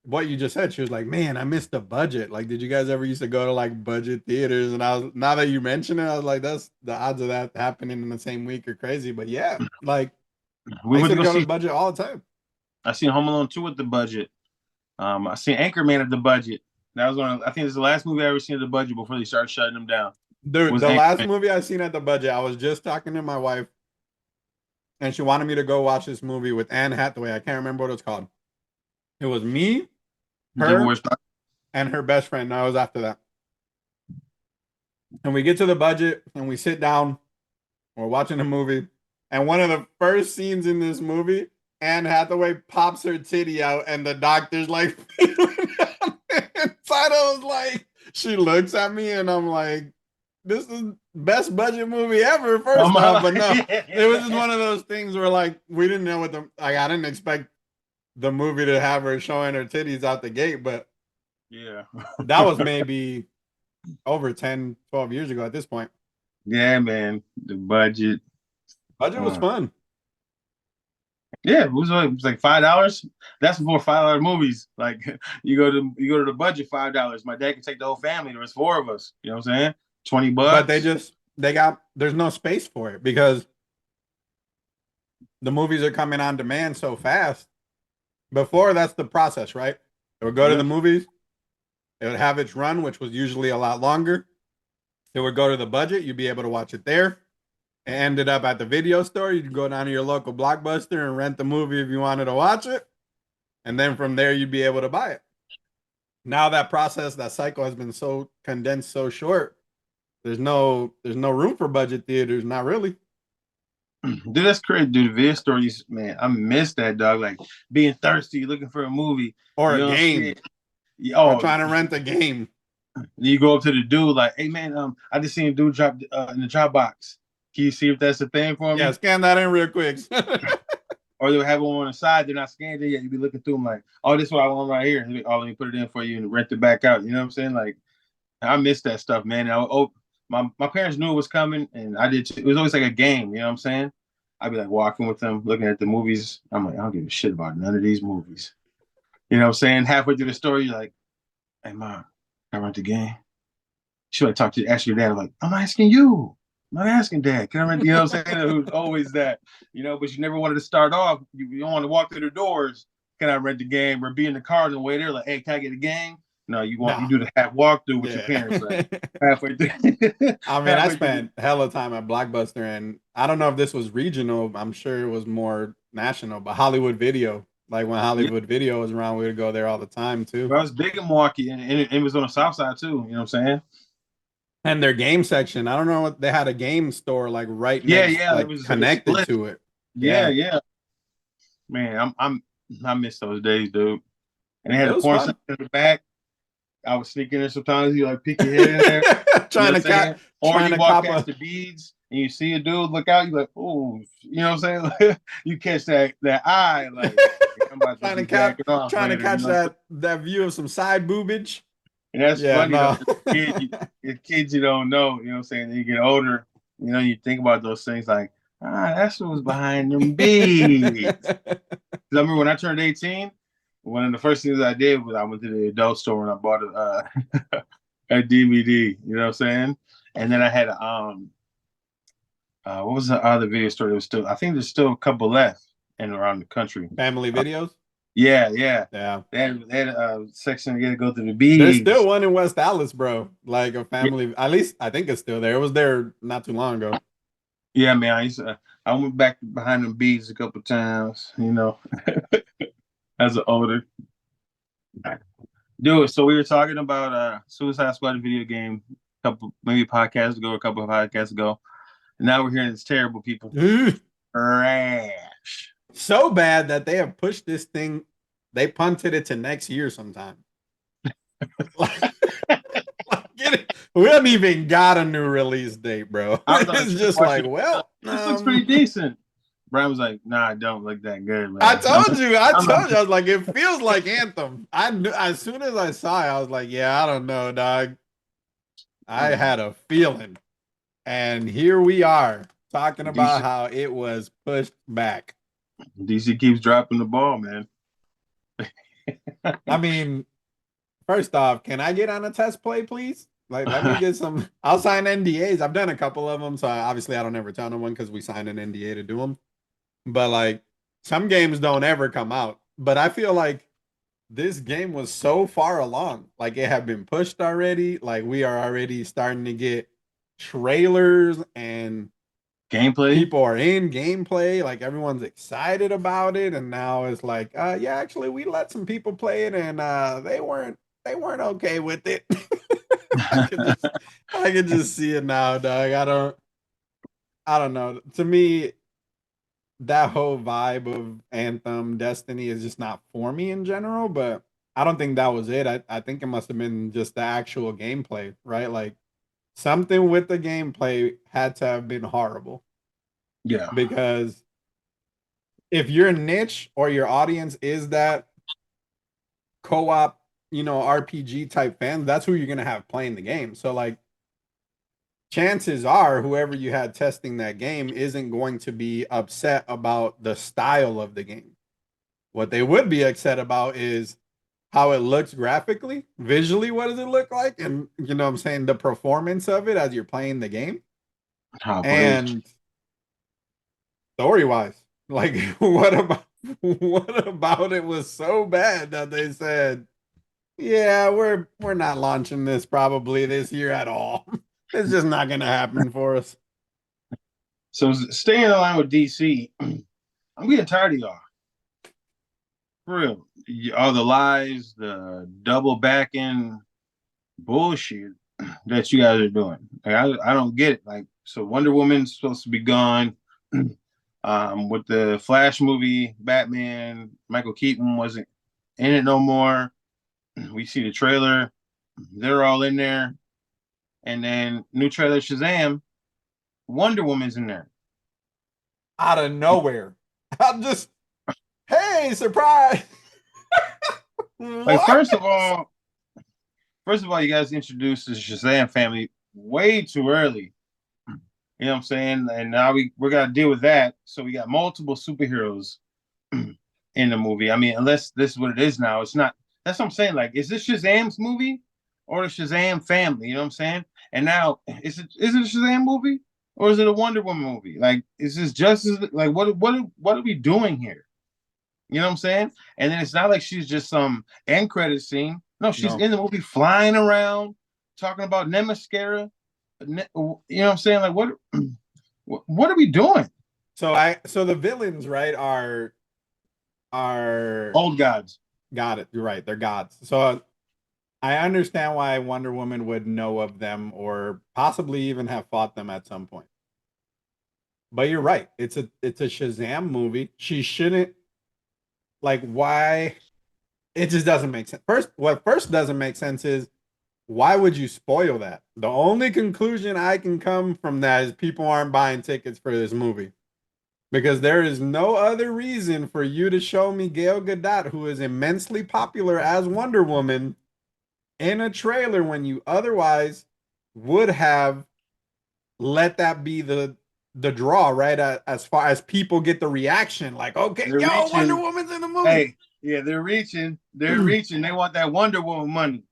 what you just said. She was like, "Man, I missed the budget. Like, did you guys ever used to go to like budget theaters?" And I was now that you mention it, I was like, "That's the odds of that happening in the same week are crazy." But yeah, like I We used went to to go go to see. the budget all the time. I seen Home Alone 2 at the budget. I seen Anchorman at the budget. That was I think it's the last movie I ever seen at the budget before they started shutting them down. Dude, Was the last Anchorman. movie I seen at the budget, I was just talking to my wife, and she wanted me to go watch this movie with Anne Hathaway. I can't remember what it's called. It was me, Devil her, Wears Prada. and her best friend. No, it was after that. And we get to the budget and we sit down. We're watching a movie. And one of the first scenes in this movie, Anne Hathaway pops her titty out, and the doctor's like, inside I was like, she looks at me, and I'm like, this is best budget movie ever, first off. But no, it was just one of those things where like we didn't know like I didn't expect the movie to have her showing her titties out the gate, but Yeah. that was maybe over 10, 12 years ago at this point. Yeah, man. The budget. Budget was fun. Yeah, it was like $5. That's before $5 movies. Like you go to the budget $5. My dad can take the whole family. There was four of us. You know what I'm saying? But $20. there's no space for it because the movies are coming on demand so fast. Before that's the process, right? It would go to the movies, it would have its run, which was usually a lot longer. It would go to the budget, you'd be able to watch it there. It ended up at the video store. You'd go down to your local Blockbuster and rent the movie if you wanted to watch it. And then from there, you'd be able to buy it. Now that process, that cycle has been so condensed, so short. There's no room for budget theaters, not really. Dude, that's crazy. Dude, the video stories, man, I miss that, dog. Like being thirsty, looking for a movie. Or You a don't see game. it. Or Oh, trying to rent a game. you go up to the dude like, hey man, I just seen a dude drop in the drop box. Can you see if that's a thing for Yeah, me? scan that in real quick. Or they'll have one on the side, they're not scanned it yet. You be looking through them like, oh, this is what I want right here. Oh, let me put it in for you and rent it back out. You know what I'm saying? Like, I miss that stuff, man. My parents knew it was coming, and I did. It was always like a game. You know what I'm saying? I'd be like walking with them, looking at the movies. I'm like, I don't give a shit about none of these movies. You know what I'm saying? Halfway through the story, you're like, hey, mom, can I rent the game? She might ask your dad. I'm like, I'm asking you. I'm not asking dad. Can I rent? You know what I'm saying? It was always that. You know, but you never wanted to start off. You don't want to walk through the doors can I rent the game? Or be in the car on the way there, like, hey, can I get a game? No, you Nah. do the half walkthrough with your Yeah. parents, like halfway through. I mean, I halfway through. spent hella time at Blockbuster, and I don't know if this was regional. I'm sure it was more national, but Hollywood Video. Like when Yeah, Hollywood Video was around, we would go there all the time too. bro, I was big in Milwaukee, and it was on the south side too. You know what I'm saying? And their game section, I don't know what they had a game store like right Yeah, next, yeah, like it was connected split. to it. Yeah, Yeah, yeah, man, I miss those days, dude. And they had it a was porn fun. section in the back. I was sneaking in sometimes. You like peek your head in there. You know trying what to I'm saying? Or trying you to walk cop past a the beads and you see a dude look out. You like, oh, you know what I'm saying? You catch that eye, like I'm about to be jacking off trying to later. You catch know what I'm saying? that view of some side boobage. And that's Yeah, funny though. no. As kids you don't know. You know what I'm saying? Then you get older. You know, you think about those things like, that's what was behind them beads. 'Cause I remember when I turned 18, one of the first things I did was I went to the adult store and I bought a DVD. You know what I'm saying? And then I had what was the other video store that was still? I think there's still a couple left and around the country. Family Uh, videos. yeah, yeah. Yeah. They had a section to get to go to the There's still beads. one in West Dallas, bro. Like a Yeah, family, at least I think it's still there. It was there not too long ago. yeah, man. I went back behind them beads a couple times. You know, as an older dude. So we were talking about Suicide Squad video game a couple maybe podcasts ago, or a couple of podcasts ago. And now we're hearing it's terrible, people. Trash. So bad that they have pushed this thing. They punted it to next year sometime. We haven't even got a new release date, bro. I was on It's just watching. like, well, This looks pretty decent. Brian was like, "Nah, I don't look that good, I man." told you, I'm not, I was like, it feels like Anthem. I knew as soon as I saw it, I was like, yeah, I don't know, dog. I had a feeling. And here we are talking about DC, how it was pushed back. DC keeps dropping the ball, man. I mean, first off, can I get on a test play, please? Like, let me get some. I'll sign NDAs. I've done a couple of them, so obviously I don't ever tell no one because we signed an NDA to do them. But like, some games don't ever come out. But I feel like this game was so far along, like it had been pushed already. Like we are already starting to get trailers and Gameplay. people are in gameplay, like everyone's excited about it, and now it's like yeah, actually we let some people play it and they weren't okay with it. i could just I could just see it now, dog. I don't know, to me that whole vibe of Anthem Destiny is just not for me in general, but I don't think that was it. I think it must have been just the actual gameplay, right? Like something with the gameplay had to have been horrible Yeah. because if your niche or your audience is that co-op, RPG type fan, that's who you're gonna have playing the game. So like chances are whoever you had testing that game isn't going to be upset about the style of the game. What they would be upset about is how it looks graphically, visually, what does it look like? And you know what I'm saying, the performance of it as you're playing the game. Oh, please. And story wise, like what about it was so bad that they said, yeah, we're not launching this probably this year at all. It's just not gonna happen for us. So staying in line with DC, I'm getting tired of y'all. For real. All the lies, the double backing bullshit that you guys are doing. Like, I don't get it. Like, so Wonder Woman's supposed to be gone. With the Flash movie, Batman, Michael Keaton wasn't in it no more. We see the trailer. They're all in there. And then new trailer Shazam, Wonder Woman's in there. Out of nowhere. I'm just, hey, surprise. Like, What? first of all, you guys introduced the Shazam family way too early. You know what I'm saying? And now we're gonna deal with that. So we got multiple superheroes in the movie. I mean, unless this is what it is now, it's not. That's what I'm saying. Like, is this Shazam's movie or the Shazam family? You know what I'm saying? And now, is it a Shazam movie or is it a Wonder Woman movie? Like, is this just like what are we doing here? You know what I'm saying? And then it's not like she's just some end credit scene. No, she's No. in the movie flying around, talking about Nemascara. You know what I'm saying? Like what are we doing? So the villains, right, are Old gods. got it. You're right. They're gods. So I understand why Wonder Woman would know of them or possibly even have fought them at some point. But you're right. It's a Shazam movie. She shouldn't like why it just doesn't make sense. What first doesn't make sense is why would you spoil that? The only conclusion I can come from that is people aren't buying tickets for this movie. Because there is no other reason for you to show me Gail Gadot, who is immensely popular as Wonder Woman, in a trailer when you otherwise would have let that be the draw, right? As far as people get the reaction, like, okay, They're yo, Wonder reaching. Woman's in the movie. Hey, yeah, they're reaching. They're reaching. They want that Wonder Woman money.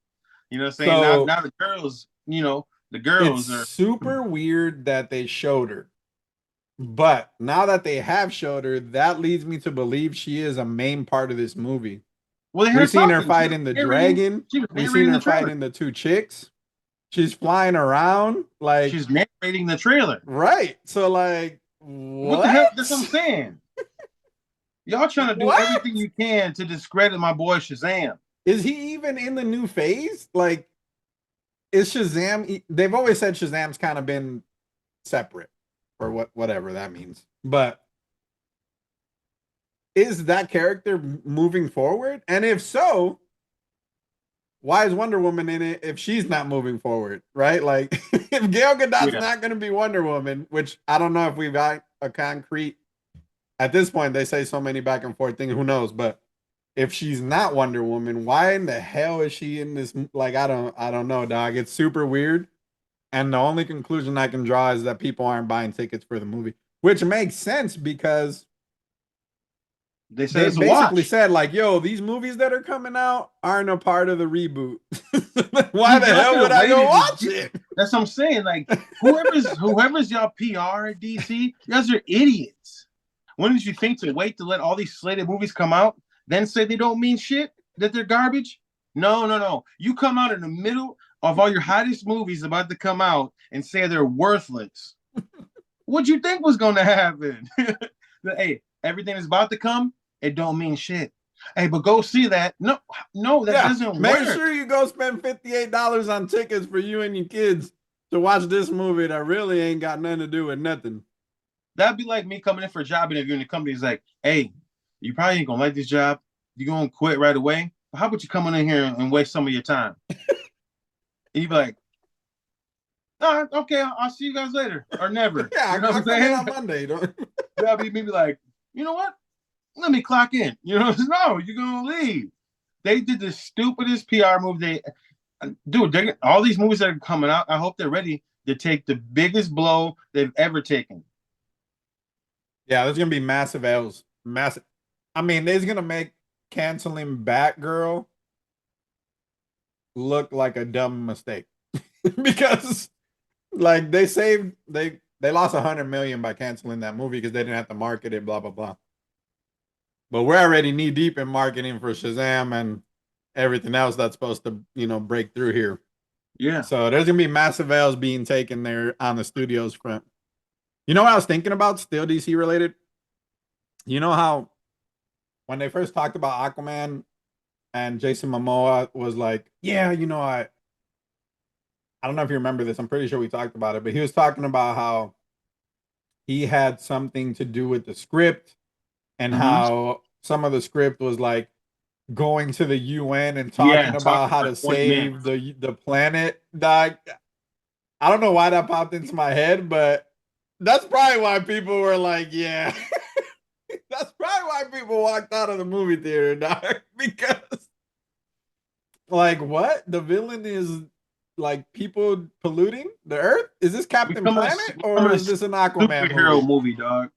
You know what I'm saying? Now, So now the girls, the it's girls are. super weird that they showed her. But now that they have showed her, that leads me to believe she is a main part of this movie. Well, they We've heard seen her talking. fighting the dragon. She was We've seen narrating her the trailer. fighting the two chicks. She's flying around like She's narrating the trailer. right. So like What the hell? what? That's what I'm saying. Y'all trying to do What? everything you can to discredit my boy Shazam. Is he even in the new phase? Like is Shazam they've always said Shazam's kind of been separate or whatever that means. But is that character moving forward? And if so, why is Wonder Woman in it if she's not moving forward, right? Like if Gail Gadot's Yeah. not going to be Wonder Woman, which I don't know if we've got a concrete at this point. They say so many back and forth things. Who knows? But if she's not Wonder Woman, why in the hell is she in this? Like I don't know, dog. It's super weird. And the only conclusion I can draw is that people aren't buying tickets for the movie, which makes sense because They said they it's a basically watch. said like, "Yo, these movies that are coming out aren't a part of the reboot. Why Dude, the y'all hell should would have I go waited. watch it?" That's what I'm saying. Like whoever's y'all PR at DC, you guys are idiots. When did you think to wait to let all these slated movies come out, then say they don't mean shit, that they're garbage? No, no, no. You come out in the middle of all your hottest movies about to come out and say they're worthless. What'd you think was gonna happen? Hey, everything is about to come, it don't mean shit. Hey, but go see that. No, no, that Yeah, doesn't make work. sure you go spend $58 on tickets for you and your kids to watch this movie that really ain't got nothing to do with nothing. That'd be like me coming in for a job interview and the company's like, hey, you probably ain't gonna like this job. You're gonna quit right away. How about you coming in here and waste some of your time? And you'd be like, oh, okay, I'll see you guys later or never. Yeah, You know what I'll I'm come in saying? on Monday. That'd be me like, you know what? Let me clock in. You know, no, you're gonna leave. They did the stupidest PR move. Dude, all these movies that are coming out, I hope they're ready to take the biggest blow they've ever taken. Yeah, there's gonna be massive L's. Massive. I mean, they're gonna make canceling Batgirl look like a dumb mistake because like they lost 100 million by canceling that movie because they didn't have to market it, blah blah blah. But we're already knee deep in marketing for Shazam and everything else that's supposed to, break through here. Yeah. So there's gonna be massive L's being taken there on the studios front. You know what I was thinking about? Still DC related. You know how when they first talked about Aquaman and Jason Momoa was like, yeah, I don't know if you remember this. I'm pretty sure we talked about it, but he was talking about how he had something to do with the script and Mm-hmm. how some of the script was like going to the UN and Yeah. talking about Talking how for to 20 save minutes. the planet. Dog, I don't know why that popped into my head, but that's probably why people were like, yeah. That's probably why people walked out of the movie theater, dog. Because like what? The villain is like people polluting the earth? Is this Captain Planet or Becoming is this an a Aquaman superhero movie? movie, dog.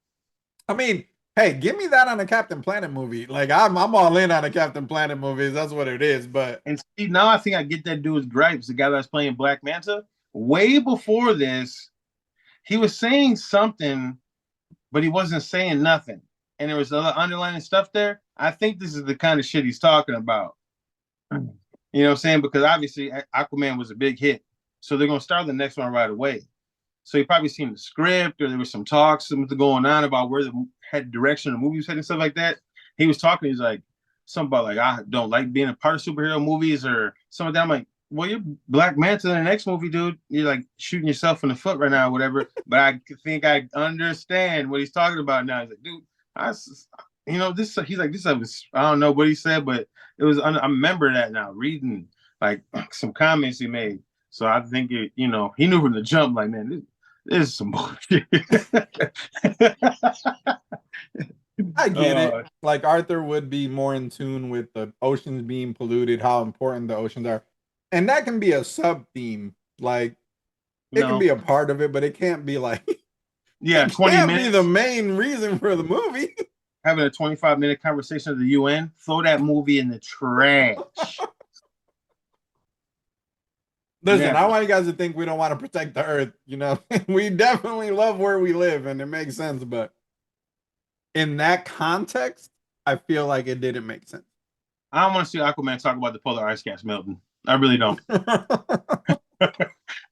I mean, hey, give me that on a Captain Planet movie. Like I'm all in on a Captain Planet movie. That's what it is. But And see, now I think I get that dude's gripes. The guy that's playing Black Manta. Way before this, he was saying something, but he wasn't saying nothing. and there was other underlying stuff there, I think this is the kind of shit he's talking about. You know what I'm saying? Because obviously Aquaman was a big hit, so they're gonna start the next one right away. So you probably seen the script, or there was some talks, something going on about where the head direction of the movie was heading, stuff like that. He was talking. He's like something about like I don't like being a part of superhero movies or some of that. I'm like, well, you're Black Manta in the next movie, dude. You're like shooting yourself in the foot right now, or whatever. But I think I understand what he's talking about now. He's like, dude, I, this. He's like, this was I don't know what he said, but it was. I remember that now, reading like some comments he made. So I think he knew from the jump, like, man, this is some bullshit. I get it. Like Arthur would be more in tune with the oceans being polluted, how important the oceans are. And that can be a sub theme. Like it can no, be a part of it, but it can't be like yeah, it 20 can't be the minutes main reason for the movie. having a 25-minute conversation at the UN. Throw that movie in the trash. Listen, I want you guys to think we don't want to protect the earth. We definitely love where we live and it makes sense, but in that context, I feel like it didn't make sense. I don't want to see Aquaman talk about the polar ice caps melting. I really don't.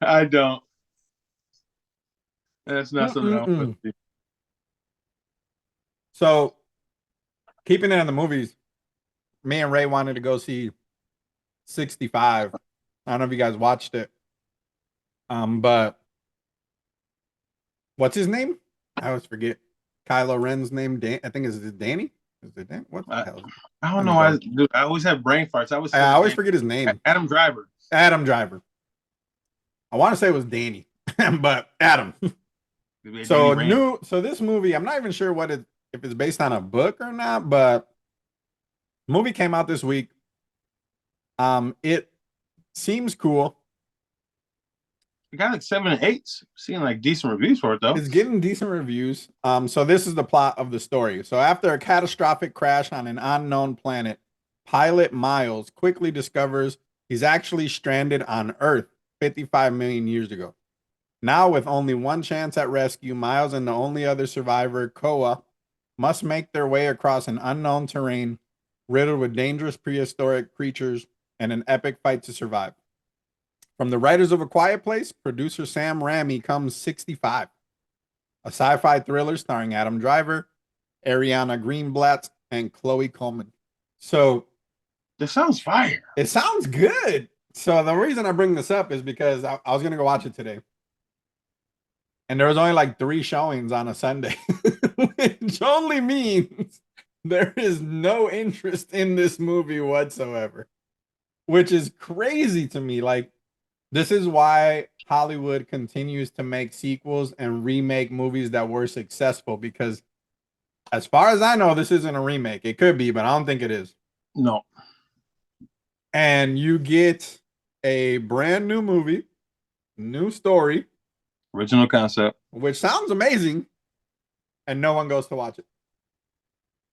I don't. That's not something I want to see. So, keeping it in the movies, me and Ray wanted to go see 65. I don't know if you guys watched it. But what's his name? I always forget. Kylo Ren's name. I think is it Danny? Is it Dan? What the hell? I don't know. Dude, I always have brain farts. I always forget his name. Adam Driver. Adam Driver. I want to say it was Danny, but Adam. So this movie, I'm not even sure if it's based on a book or not, but movie came out this week. It seems cool. It got like 7 and 8s. Seeing like decent reviews for it though. It's getting decent reviews. So this is the plot of the story. So after a catastrophic crash on an unknown planet, pilot Miles quickly discovers he's actually stranded on Earth 55 million years ago. Now, with only one chance at rescue, Miles and the only other survivor, Koa, must make their way across an unknown terrain riddled with dangerous prehistoric creatures and an epic fight to survive. From the writers of A Quiet Place, producer Sam Raimi comes 65, a sci-fi thriller starring Adam Driver, Ariana Greenblatt, and Chloe Coleman. So, that sounds fire. It sounds good. So the reason I bring this up is because I was gonna go watch it today, and there was only like 3 showings on a Sunday, which only means there is no interest in this movie whatsoever, which is crazy to me. Like, this is why Hollywood continues to make sequels and remake movies that were successful, because as far as I know, this isn't a remake. It could be, but I don't think it is. No. And you get a brand new movie, new story, original concept, which sounds amazing, and no one goes to watch it.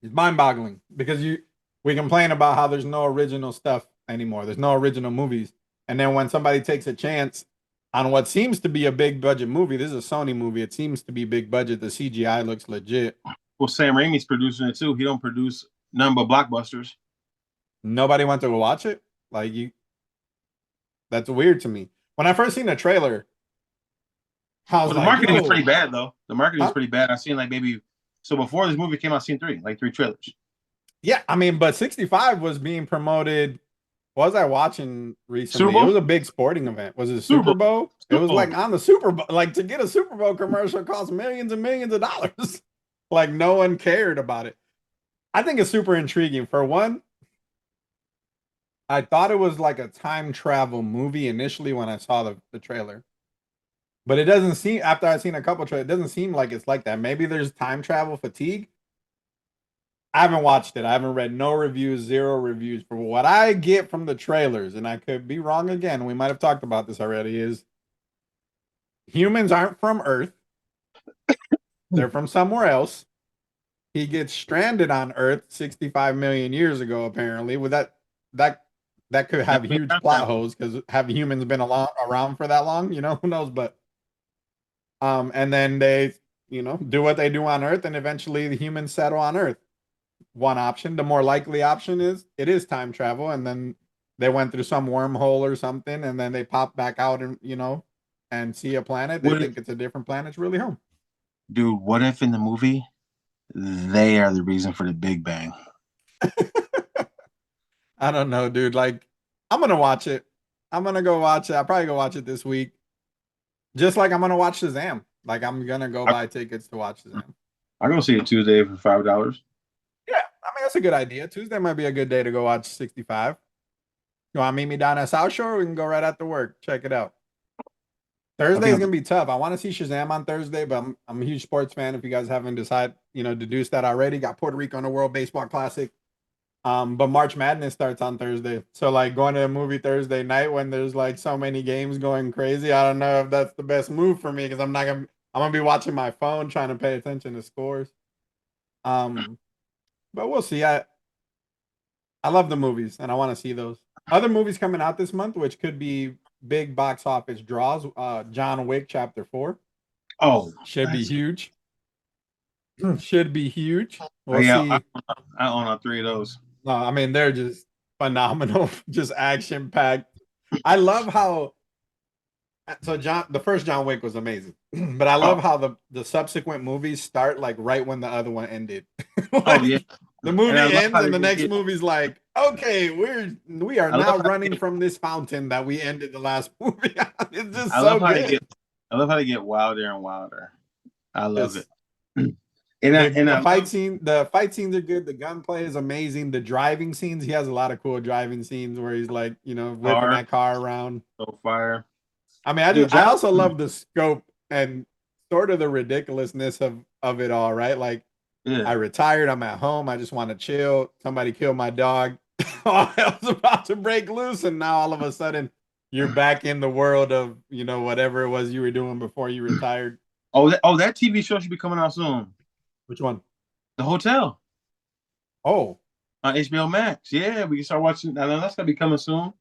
It's mind-boggling, because we complain about how there's no original stuff anymore. There's no original movies. And then when somebody takes a chance on what seems to be a big budget movie, this is a Sony movie. It seems to be big budget. The CGI looks legit. Well, Sam Raimi's producing it too. He don't produce none but blockbusters. Nobody went to go watch it. That's weird to me. When I first seen the trailer, the marketing is pretty bad though. The marketing is pretty bad. I've seen so before this movie came out, I've seen 3 trailers. Yeah, I mean, but 65 was being promoted. What was I watching recently? It was a big sporting event. Was it Super Bowl? It was like on the Super Bowl. Like, to get a Super Bowl commercial costs millions and millions of dollars. Like, no one cared about it. I think it's super intriguing. For one, I thought it was like a time travel movie initially when I saw the trailer. But it doesn't seem, after I've seen a couple trailers, it doesn't seem like it's like that. Maybe there's time travel fatigue. I haven't watched it. I haven't read no reviews, 0 reviews. For what I get from the trailers, and I could be wrong again, we might have talked about this already, is humans aren't from Earth. They're from somewhere else. He gets stranded on Earth 65 million years ago, apparently. With that could have huge plot holes, because have humans been around for that long? Who knows? But and then do what they do on Earth, and eventually the humans settle on Earth. One option. The more likely option is it is time travel, and then they went through some wormhole or something, and then they pop back out and and see a planet. They What if, think it's a different planet. It's really home. dude? What if in the movie they are the reason for the Big Bang? I don't know, dude. Like, I'm gonna watch it. I'm gonna go watch it. I'll probably go watch it this week. Just like I'm gonna watch Shazam. Like, I'm gonna go I, buy tickets to watch Shazam. I'm gonna see it Tuesday for $5. Yeah, I mean that's a good idea. Tuesday might be a good day to go watch 65. You want to meet me down at South Shore? We can go right after work. Check it out. I Thursday's think gonna be tough. I want to see Shazam on Thursday, but I'm a huge sports fan. If you guys haven't decided, deduced that already, got Puerto Rico in the World Baseball Classic. But March Madness starts on Thursday. So like going to a movie Thursday night when there's like so many games going crazy, I don't know if that's the best move for me because I'm gonna be watching my phone trying to pay attention to scores. Um, but we'll see. I love the movies and I want to see those. Other movies coming out this month, which could be big box office draws. John Wick Chapter 4 oh, should be that's huge. Should be huge. We'll yeah. see. I own all three of those. No, I mean they're just phenomenal, just action packed. I love how the first John Wick was amazing, but I Oh, love how the subsequent movies start like right when the other one ended. oh yeah, Like the and I movie love ends how and they the just next get. movie's like, okay, we are I love now how they running get. from this fountain that we ended the last movie on. It's just I so love how they get. good. I love how they get wilder and wilder. I love it. Just And the I love fight scenes are good. The gunplay is amazing. The driving scenes, he has a lot of cool driving scenes where he's like, whipping car that car around. so fire, I mean, dude. I John, also love the scope and sort of the ridiculousness of it all, right? Like yeah. I retired, I'm at home, I just want to chill. Somebody killed my dog. All hell's about to break loose, and now all of a sudden you're back in the world of whatever it was you were doing before you retired. Oh, that TV show should be coming out soon. Which one? The Hotel Oh, on HBO Max. Yeah, we can start watching. I know that's gonna be coming soon.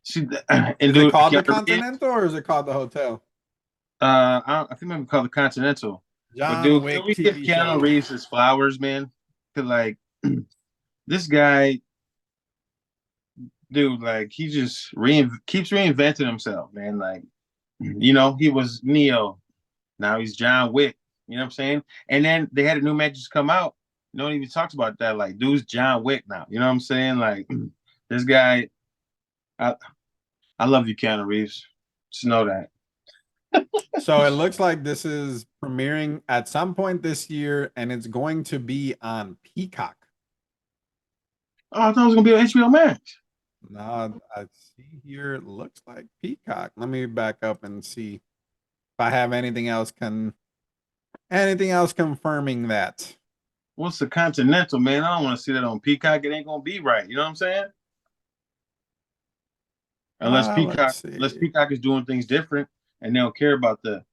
See, and is it dude, called the Keanu Reeves, Continental or is it called the Hotel? I think maybe called the Continental. But John dude, can Wick we give TV Keanu show. Reeves his flowers, man? Cause like this guy, dude, like he just keeps reinventing himself, man. Like he was Neo, now he's John Wick. You know what I'm saying? And then they had a new match just come out. No one even talks about that. Like, dude's John Wick now. You know what I'm saying? Like, this guy, I, I love you, Keanu Reeves. Just know that. So it looks like this is premiering at some point this year, and it's going to be on Peacock. Oh, I thought it was gonna be on HBO Max. Now I see here it looks like Peacock. Let me back up and see if I have anything else confirming that. What's the Continental, man? I don't want to see that on Peacock. It ain't gonna be right. You know what I'm saying? Unless Let's Peacock, unless see. Peacock is doing things different and they don't care about the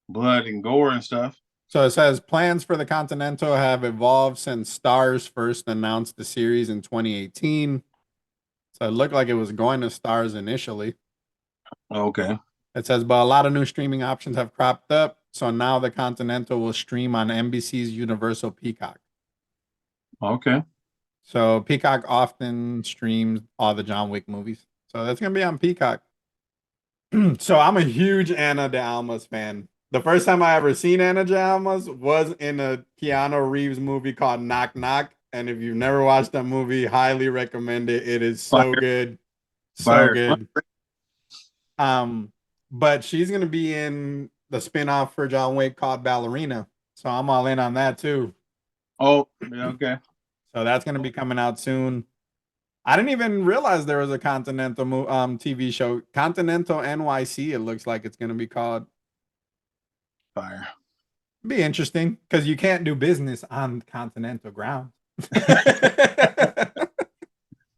blood and gore and stuff. So it says plans for the Continental have evolved since Stars first announced the series in 2018. So it looked like it was going to Stars initially. Okay, It says, but a lot of new streaming options have cropped up. So now the Continental will stream on NBC's Universal Peacock. okay. So Peacock often streams all the John Wick movies. So that's gonna be on Peacock. So I'm a huge Anna de Almas fan. The first time I ever seen Anna de Almas was in a Keanu Reeves movie called Knock Knock. And if you've never watched that movie, highly recommend it. It is so Fire, good. So fire. good. Um, but she's gonna be in the spinoff for John Wick called Ballerina. So I'm all in on that too. Oh, yeah, okay. So that's gonna be coming out soon. I didn't even realize there was a Continental TV show, Continental NYC. It looks like it's gonna be called. Fire. Be interesting because you can't do business on continental ground.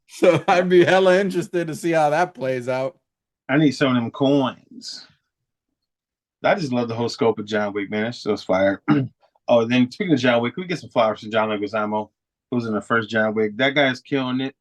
So I'd be hella interested to see how that plays out. I need some of them coins. I just love the whole scope of John Wick, man. That's just fire. Oh, then speaking of John Wick, we get some flowers to John Leguizamo, who's in the first John Wick. That guy's killing it.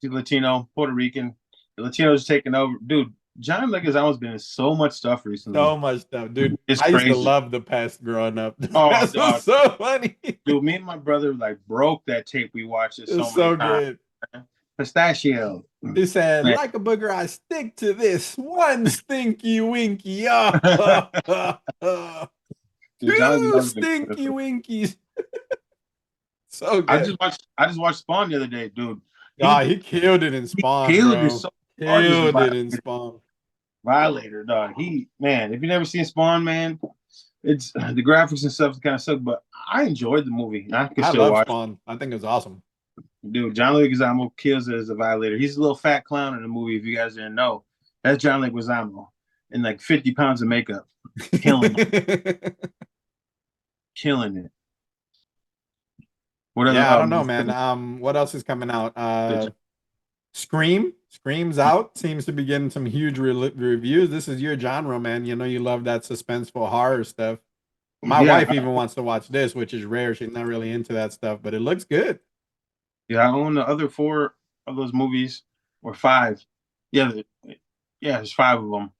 He's Latino, Puerto Rican. The Latinos taking over. Dude, John Leguizamo's been in so much stuff recently. So much stuff, dude. It's I used to crazy. love The Pest growing up. The Oh, Pest was dog, so funny. dude, me and my brother like broke that tape. We watched it so It's many so times. good. Pistachio. He said, Man. like a booger, I stick to this one stinky winky. Oh, Dude, John two Leguizamo's been good stinky for. winkies. So I good. just watched. I just watched Spawn the other day, dude. Ah, He he killed it in he Spawn, killed it bro. so hard as a Killed it in Spawn. violator, dog. He man, if you never seen Spawn, man, it's the graphics and stuff kind of suck, but I enjoyed the movie. I can I still love watch Spawn. I think it's awesome. it. Dude, John Leguizamo kills it as a violator. He's a little fat clown in the movie. If you guys didn't know, that's John Leguizamo and like 50 pounds of makeup, killing it, killing it. What other Yeah, I don't know, man. What else is coming out? that Scream. Scream's out. Seems to be getting some huge reviews. This is your genre, man. You know you love that suspenseful horror stuff. My yeah, wife even wants to watch this, which is rare. She's not really into that stuff, but it looks good. yeah, I own the other four of those movies or five. Yeah, yeah, there's five of them.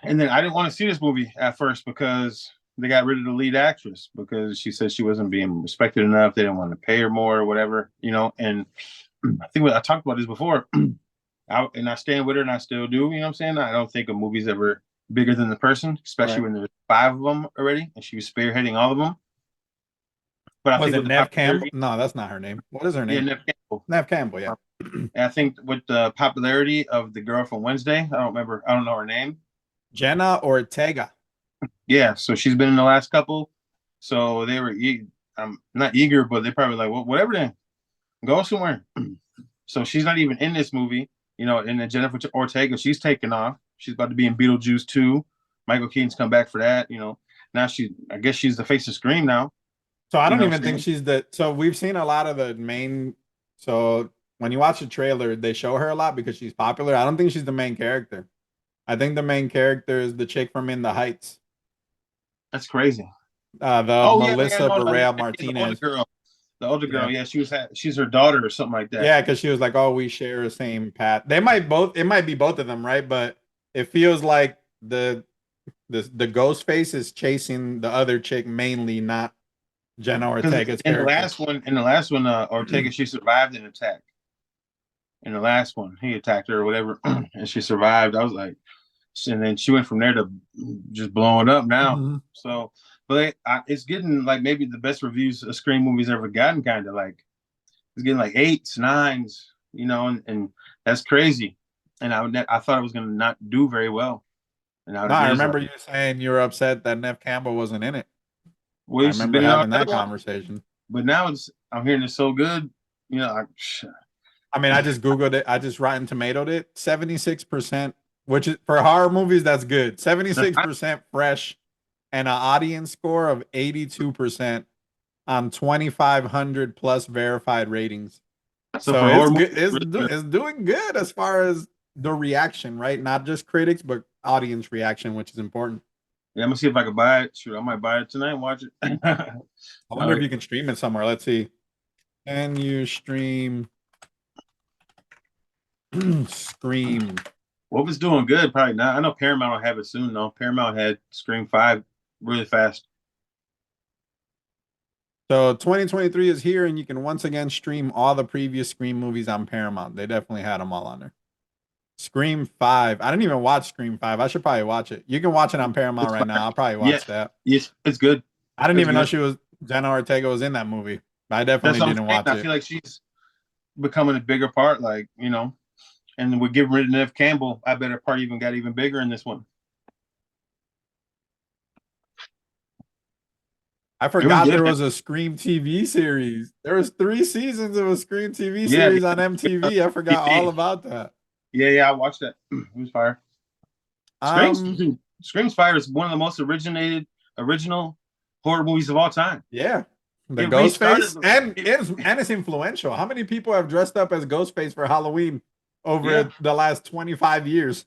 And then I didn't want to see this movie at first because they got rid of the lead actress because she said she wasn't being respected enough. They didn't want to pay her more or whatever, you know. And I think I talked about this before. And I stand with her, and I still do. You know what I'm saying? I don't think a movie's ever bigger than the person, especially Right. when there's five of them already, and she was spearheading all of them. But I Was think it with the Nev Campbell? popularity, No, that's not her name. What is her yeah, name? Neve Campbell. Nev Campbell, yeah. And I think with the popularity of the girl from Wednesday, I don't remember, I don't know her name. Jenna Ortega. Yeah, so she's been in the last couple. So they were not eager, but they probably like, well, whatever then, go somewhere. So she's not even in this movie, you know. And then Jennifer Ortega, she's taken off. She's about to be in Beetlejuice 2. Michael Keaton's come back for that, you know. Now I guess she's the face of Scream now. So I You don't know what even I'm think saying? she's the. So we've seen a lot of the main. So when you watch the trailer, they show her a lot because she's popular. I don't think she's the main character. I think the main character is the chick from In the Heights, That's crazy. the Oh yeah, yeah, Melissa no, no, Barea yeah, she's the older Martinez. girl. The older Yeah, girl, yeah, she's her daughter or something like that. yeah, because she was like, "Oh, we share the same path." They might both. It might be both of them, right? But it feels like the ghost face is chasing the other chick mainly, not Jenna Because Ortega's character. in the last one, Ortega she survived an attack. In the last one, he attacked her or whatever, and she survived. I was like, and then she went from there to just blowing up now. Mhm. So, but it's getting like maybe the best reviews a Scream movie's ever gotten. Kind of like it's getting like eights, nines, you know, and that's crazy. And I thought it was gonna not do very well, and now No, it I is. remember you saying you were upset that Nev Campbell wasn't in it. I Well, she's remember been in all having the that other one, conversation. but now I'm hearing it's so good. You know, I mean, I just Googled it. I just Rotten Tomatoed it. 76%, which is for horror movies, that's good. that's not, 76% fresh and an audience score of 82% on 2,500 plus verified ratings. so So for horror it's movies, good. it's really good. It's doing good as far as the reaction, right? Not just critics, but audience reaction, which is important. Yeah, I'm gonna see if I can buy it. Shoot, I might buy it tonight and watch it. I All wonder if right. you can stream it somewhere. Let's see. Can you stream Scream? Well, if it's doing good, probably not. I know Paramount will have it soon, though. Paramount had Scream 5 really fast. So 2023 is here, and you can once again stream all the previous Scream movies on Paramount. They definitely had them all on there. Scream 5. I didn't even watch Scream 5. I should probably watch it. You can watch it on Paramount It's right fire. now. I'll probably Yeah, watch that. yes, it's good. I didn't It's even know good. she was Jenna Ortega was in that movie. I That's definitely what I'm didn't saying. watch I it. feel like she's becoming a bigger part, like, you know, and we're getting rid of Nev Campbell. I bet her part even got even bigger in this one. I It was forgot good, there man. was a Scream TV series. There was 3 seasons of a Scream TV Yeah, series on MTV. I forgot all yeah, about that. yeah. I watched that. It was fire. Scream's Um, Scream's Fire is one of the most original horror movies of all time. yeah. The It Ghostface, restarted. and it's influential. How many people have dressed up as Ghostface for Halloween Yeah, over the last 25 years?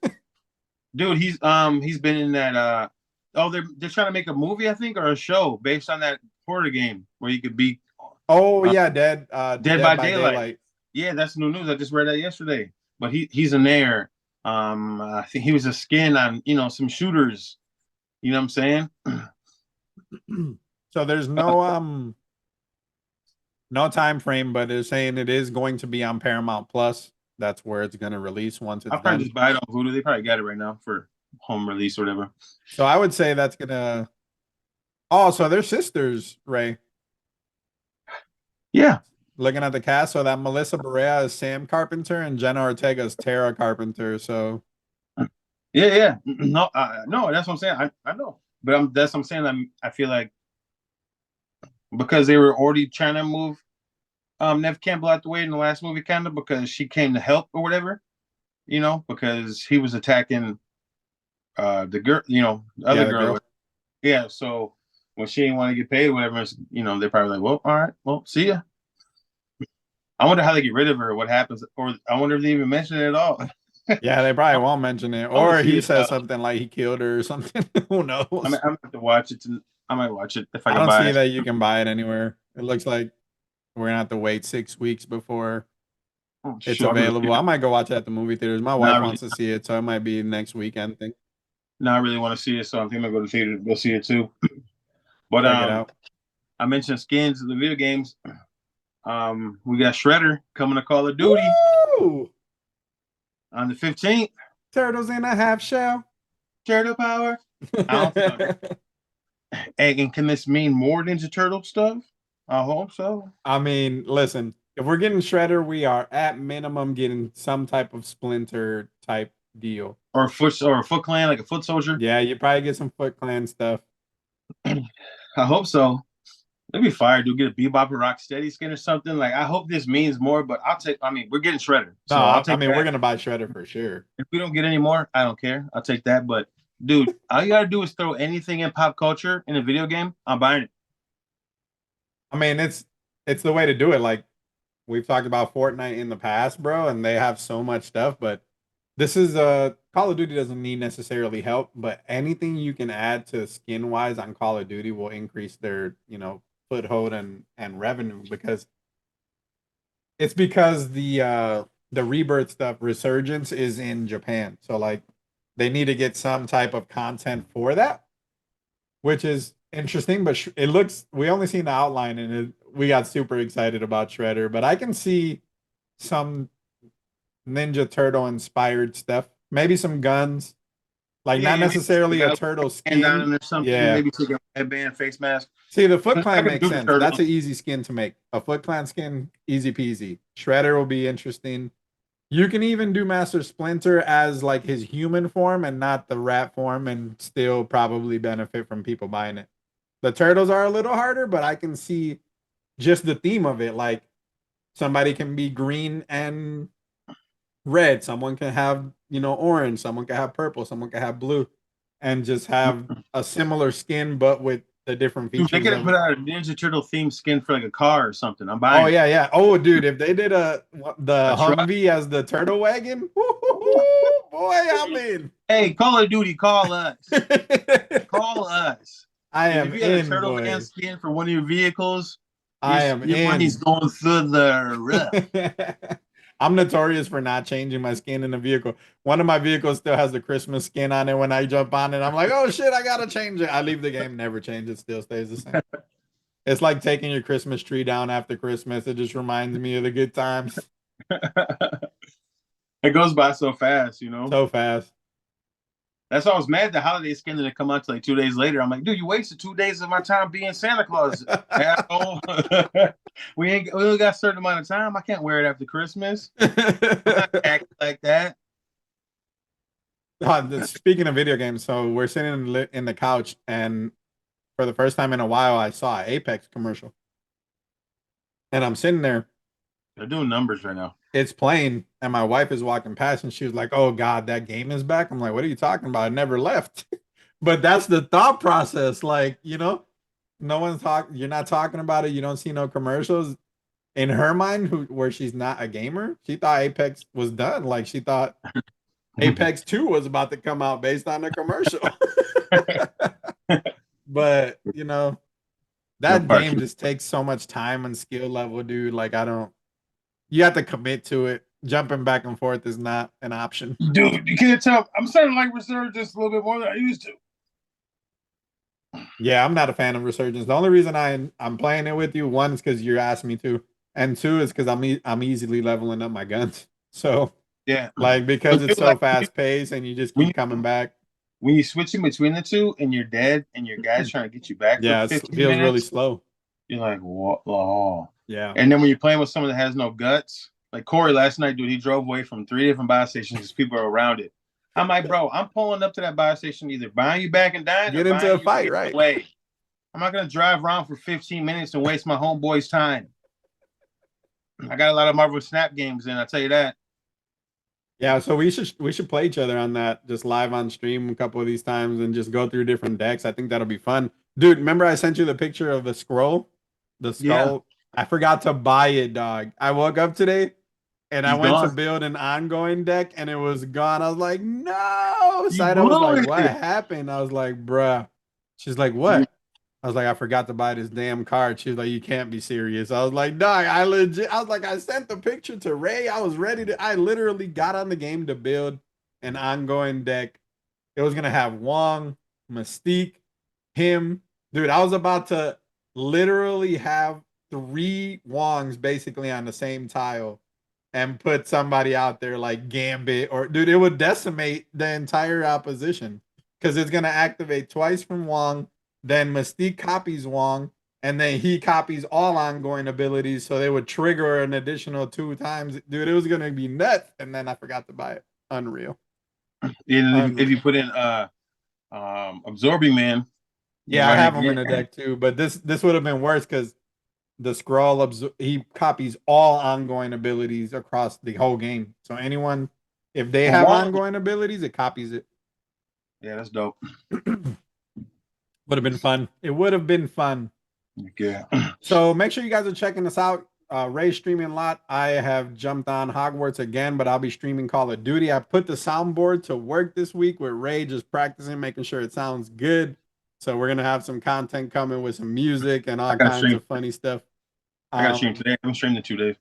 dude, he's been in that oh they're trying to make a movie I think or a show based on that horror game where you could be Oh uh, yeah, Dead Dead by by Daylight. Daylight. Yeah, that's new news. I just read that yesterday. But he's in there. I think he was a skin on some shooters. You know what I'm saying? So there's no time frame, but they're saying it is going to be on Paramount Plus. That's where it's going to release once it's I'll probably done. just buy it on Voodoo. They probably got it right now for home release or whatever. So I would say that's gonna. Oh, so they're sisters, Ray. Yeah, Looking at the cast, so that Melissa Barea is Sam Carpenter and Jenna Ortega is Tara Carpenter. So yeah. No, no, that's what I'm saying. I know, but that's what I'm saying. I feel like because they were already trying to move Nev Campbell out the way in the last movie, kind of because she came to help or whatever. Because he was attacking the girl, the yeah, other the girl. girl. Yeah, so when she didn't want to get paid, or whatever, they're probably like, well, all right, well, see ya. I wonder how they get rid of her, what happens, or I wonder if they even mention it at all. Yeah, they probably won't mention it, I want to or see he it says though. something like he killed her or something. Who knows? I'm gonna have to watch it. I might watch it if I I can don't buy see it. that you can buy it anywhere. It looks like we're gonna have to wait 6 weeks before Oh, it's shoot, I really, available. I might go watch it at the movie theaters. My wife not really, wants to see it, so it might be next weekend thing. not really want to see it. So I think I'm gonna go to the theater to go see it too. But Check it out. I mentioned skins in the video games. We got Shredder coming to Call of Duty Woo! on the 15th. Turtles in a half shell. Turtle power. I don't know. And can this mean more Ninja Turtle stuff? I hope so. I mean, listen, if we're getting Shredder, we are at minimum getting some type of Splinter type deal. Or a Foot Clan, like a Foot Soldier. Yeah, you probably get some Foot Clan stuff. I hope so. That'd be fire, dude. Get a Bebop and Rocksteady skin or something. Like, I hope this means more, but I'll take. I mean, we're getting Shredder, No, so I'll I take mean we're that. gonna buy Shredder for sure. If we don't get any more, I don't care. I'll take that. But dude, all you gotta do is throw anything in pop culture in a video game. I'm buying it. I mean, it's the way to do it. Like we've talked about Fortnite in the past, bro, and they have so much stuff, but this is Call of Duty doesn't need necessarily help, but anything you can add to skin wise on Call of Duty will increase their, foothold and revenue because it's because the rebirth stuff resurgence is in Japan. So like they need to get some type of content for that, which is interesting, but it looks we only seen the outline and we got super excited about Shredder, but I can see some Ninja Turtle inspired stuff. Maybe some guns, like Yeah, not yeah. Maybe take a necessarily a guy with turtle a hand on skin. him or something. Yeah. Maybe take a headband, face mask. See, the Foot 'Cause I Clan can makes do the sense. That's turtles. an easy skin to make. A Foot Clan skin, easy peasy. Shredder will be interesting. You can even do Master Splinter as like his human form and not the rat form and still probably benefit from people buying it. The turtles are a little harder, but I can see just the theme of it. Like somebody can be green and red, someone can have, orange, someone can have purple, someone can have blue, and just have a similar skin but with the different Dude, they features could have of. put out a Ninja Turtle themed skin for like a car or something. I'm Oh buying it. yeah, yeah. Oh dude, if they did A the truck. Humvee as the turtle wagon, boy, I'm in. Hey, Call of Duty, call us. Call us. I And am if you had a in, Turtle Man boy. skin for one of your vehicles, I am your money's in. going through the roof. I'm notorious for not changing my skin in a vehicle. One of my vehicles still has the Christmas skin on it. When I jump on it, I'm like, oh shit, I gotta change it. I leave the game, never change it, still stays the same. It's like taking your Christmas tree down after Christmas. It just reminds me of the good times It goes by so fast. so fast. That's why I was mad the holiday skin didn't come out till like 2 days later. I'm like, dude, you wasted 2 days of my time being Santa Claus, asshole. We only got a certain amount of time. I can't wear it after Christmas. I'm not acting like that. Speaking of video games, so we're sitting in the couch, and for the first time in a while, I saw an Apex commercial, and I'm sitting there. They're doing numbers right now. It's playing, and my wife is walking past, and she was like, "Oh God, that game is back." I'm like, "What are you talking about? It never left." But that's the thought process. Like, no one's talking. You're not talking about it. You don't see no commercials. In her mind, where she's not a gamer, she thought Apex was done. Like she thought Apex 2 was about to come out based on the commercial. But, No that part. game just takes so much time and skill level, dude. Like I don't you have to commit to it. jumping back and forth is not an option. Dude, you can't tell. I'm starting to like Resurgence a little bit more than I used to. Yeah, I'm not a fan of Resurgence. The only reason I'm playing it with you, one is because you asked me to, and two is because I'm easily leveling up my guns. So Yeah. like because But it's dude, so like fast paced and you just when keep you coming back. when you switching between the two and you're dead and your guy's trying to get you back for Yeah, it 15 feels really minutes, slow. you're like, what? Oh. Yeah. And then when you're playing with someone that has no guts, like Corey last night, dude, he drove away from 3 different buy stations because people are around it. I'm like, bro, I'm pulling up to that buy station, either buying you back and dying or Get into buying a you and fight, getting right? away. I'm not gonna drive around for 15 minutes and waste my homeboy's time. I got a lot of Marvel Snap games in, I'll tell you that. Yeah, so we should play each other on that just live on stream a couple of these times and just go through different decks. I think that'll be fun. Dude, remember I sent you the picture of the scroll? The Yeah, skull. I forgot to buy it, dog. I woke up today and I he's went to gone. build an ongoing deck and it was gone. I was like, no. You Saida was blew like, what it. happened? I was like, bruh. She's like, what? I was like, I forgot to buy this damn card. She was like, you can't be serious. I was like, dog, I was like, I sent the picture to Ray. I was ready to, I literally got on the game to build an ongoing deck. It was going to have Wong, Mystique, him. Dude, I was about to literally have 3 Wongs basically on the same tile and put somebody out there like Gambit or, dude, it would decimate the entire opposition because it's going to activate twice from Wong. Then Mystique copies Wong, and then he copies all ongoing abilities, so they would trigger an additional 2 times. Dude, it was gonna be nuts. And then I forgot to buy it. Unreal. And if you Unreal. put in Absorbing Man, you Yeah, I run have him in it a again. deck too, but this would have been worse because the scroll he copies all ongoing abilities across the whole game. So anyone, if they Well, have Wong, ongoing abilities, it copies it. yeah, that's dope. Would have been fun. It would have been fun. Yeah. So make sure you guys are checking us out. Ray's streaming a lot. I have jumped on Hogwarts again, but I'll be streaming Call of Duty. I put the soundboard to work this week with Ray just practicing, making sure it sounds good. So we're gonna have some content coming with some music and I all got kinds stream. of funny stuff. I got stream Um, today. I'm streaming in 2 days.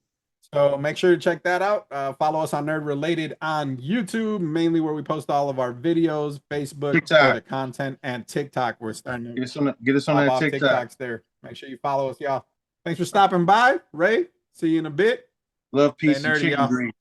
so make sure to check that out. Follow us on Nerd Related on YouTube, mainly where we post all of our videos, Facebook for the TikTok. content, and TikTok. We're starting to Get us on pop that off TikTok. TikToks there. Make sure you follow us, y'all. Thanks for stopping by, Ray. See you in a bit. Love, Stay peace, and nerdy, chicken y'all. grease.